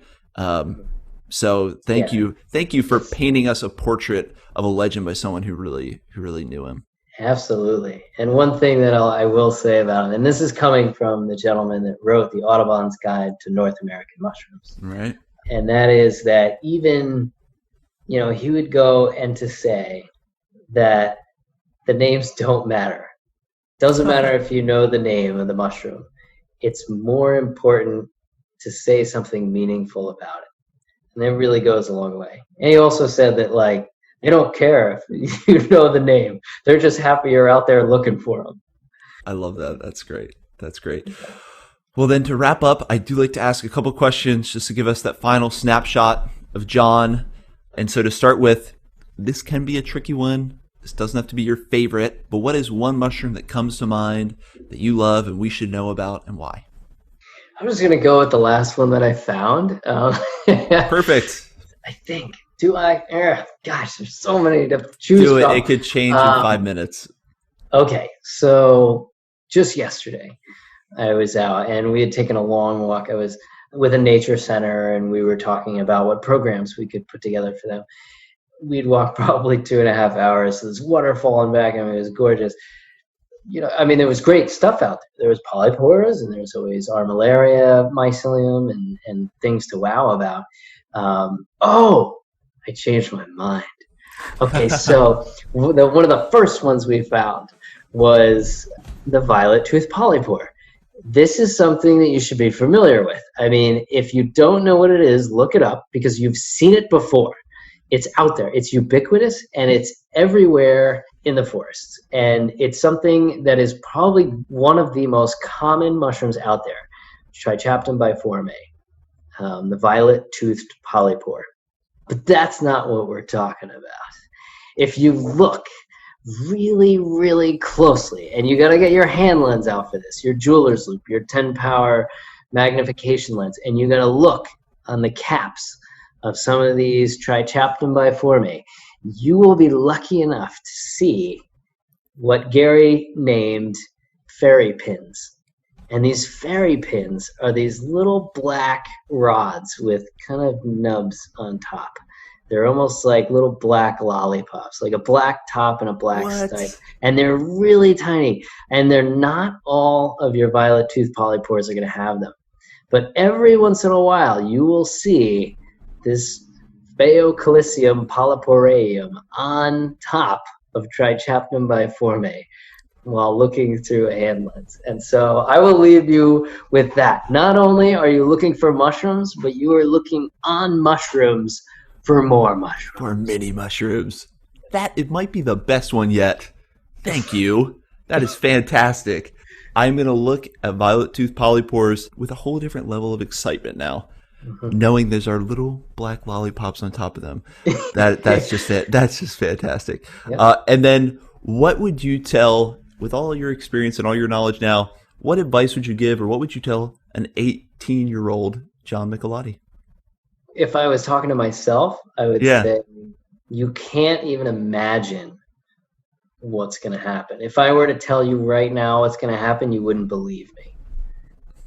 So thank you for painting us a portrait of a legend by someone who really knew him. Absolutely. And one thing that I will say about him, and this is coming from the gentleman that wrote the Audubon's Guide to North American Mushrooms. Right. And that is that even, he would go and to say that the names don't matter. Doesn't matter if you know the name of the mushroom. It's more important to say something meaningful about it. And it really goes a long way. And he also said that, like, they don't care if you know the name. They're just happy you're out there looking for them. I love that. That's great. That's great. Well, then to wrap up, I do like to ask a couple questions just to give us that final snapshot of John. And so to start with, this can be a tricky one. This doesn't have to be your favorite, but what is one mushroom that comes to mind that you love and we should know about, and why? I'm just going to go with the last one that I found. Perfect. I think. Do I? Gosh, there's so many to choose from. Do it. It could change in 5 minutes. Okay. So just yesterday, I was out and we had taken a long walk. I was with a nature center and we were talking about what programs we could put together for them. We'd walk probably 2.5 hours. This waterfall in back. I mean, it was gorgeous. There was great stuff out there. There was polypores and there's always armillaria, mycelium, and things to wow about. I changed my mind. Okay, so one of the first ones we found was the violet-toothed polypore. This is something that you should be familiar with. I mean, if you don't know what it is, look it up because you've seen it before. It's out there. It's ubiquitous and it's everywhere in the forests. And it's something that is probably one of the most common mushrooms out there. Trichaptum biforme, the violet-toothed polypore. But that's not what we're talking about. If you look really, really closely, and you got to get your hand lens out for this, your jeweler's loop, your 10-power magnification lens, and you got to look on the caps of some of these Trichaptum biforme, you will be lucky enough to see what Gary named fairy pins. And these fairy pins are these little black rods with kind of nubs on top. They're almost like little black lollipops, like a black top and a black stripe. And they're really tiny. And they're not all of your violet-toothed polypores are going to have them. But every once in a while, you will see this Phaeocalicium polyporeum on top of Trichaptum biforme while looking through a hand lens. And so I will leave you with that. Not only are you looking for mushrooms, but you are looking on mushrooms for more mushrooms. For mini mushrooms. It might be the best one yet. Thank you. That is fantastic. I'm going to look at violet-toothed polypores with a whole different level of excitement now. Knowing there's our little black lollipops on top of them. That's just it. That's just fantastic. Yep. And then what would you tell, with all your experience and all your knowledge now, what advice would you give or what would you tell an 18-year-old John Michelotti? If I was talking to myself, I would say you can't even imagine what's going to happen. If I were to tell you right now what's going to happen, you wouldn't believe me.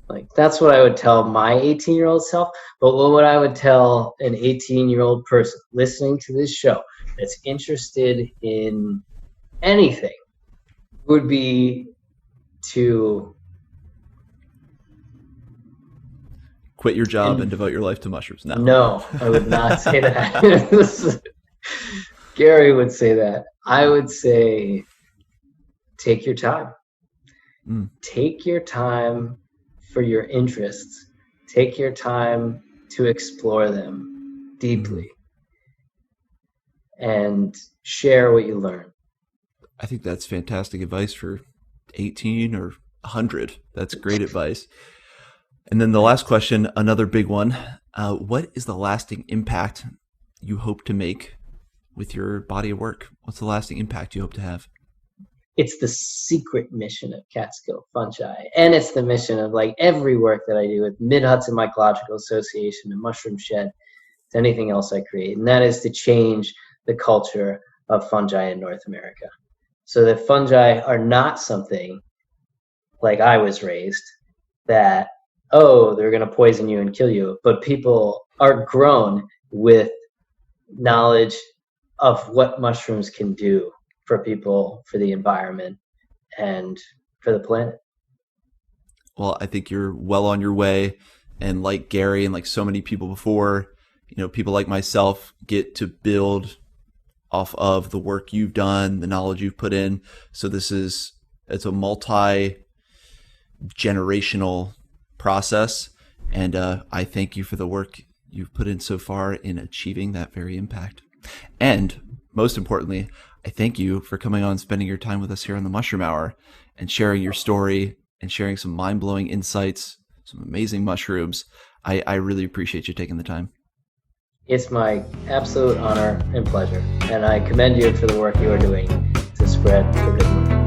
Like, that's what I would tell my 18-year-old self. But what I would tell an 18-year-old person listening to this show that's interested in anything would be to quit your job and devote your life to mushrooms. No, I would not say that. Gary would say that. I would say take your time. Take your time for your interests. Take your time to explore them deeply and share what you learn. I think that's fantastic advice for 18 or 100. That's great advice. And then the last question, another big one. What is the lasting impact you hope to make with your body of work? What's the lasting impact you hope to have? It's the secret mission of Catskill Fungi. And it's the mission of like every work that I do with Mid-Hudson Mycological Association and Mushroom Shed, to anything else I create. And that is to change the culture of fungi in North America. So that fungi are not something like I was raised that, they're going to poison you and kill you. But people are grown with knowledge of what mushrooms can do for people, for the environment, and for the planet. Well, I think you're well on your way. And like Gary and like so many people before, people like myself get to build off of the work you've done, the knowledge you've put in. So it's a multi-generational process. And I thank you for the work you've put in so far in achieving that very impact. And most importantly, I thank you for coming on, spending your time with us here on the Mushroom Hour and sharing your story and sharing some mind-blowing insights, some amazing mushrooms. I really appreciate you taking the time. It's my absolute honor and pleasure, and I commend you for the work you are doing to spread the good word.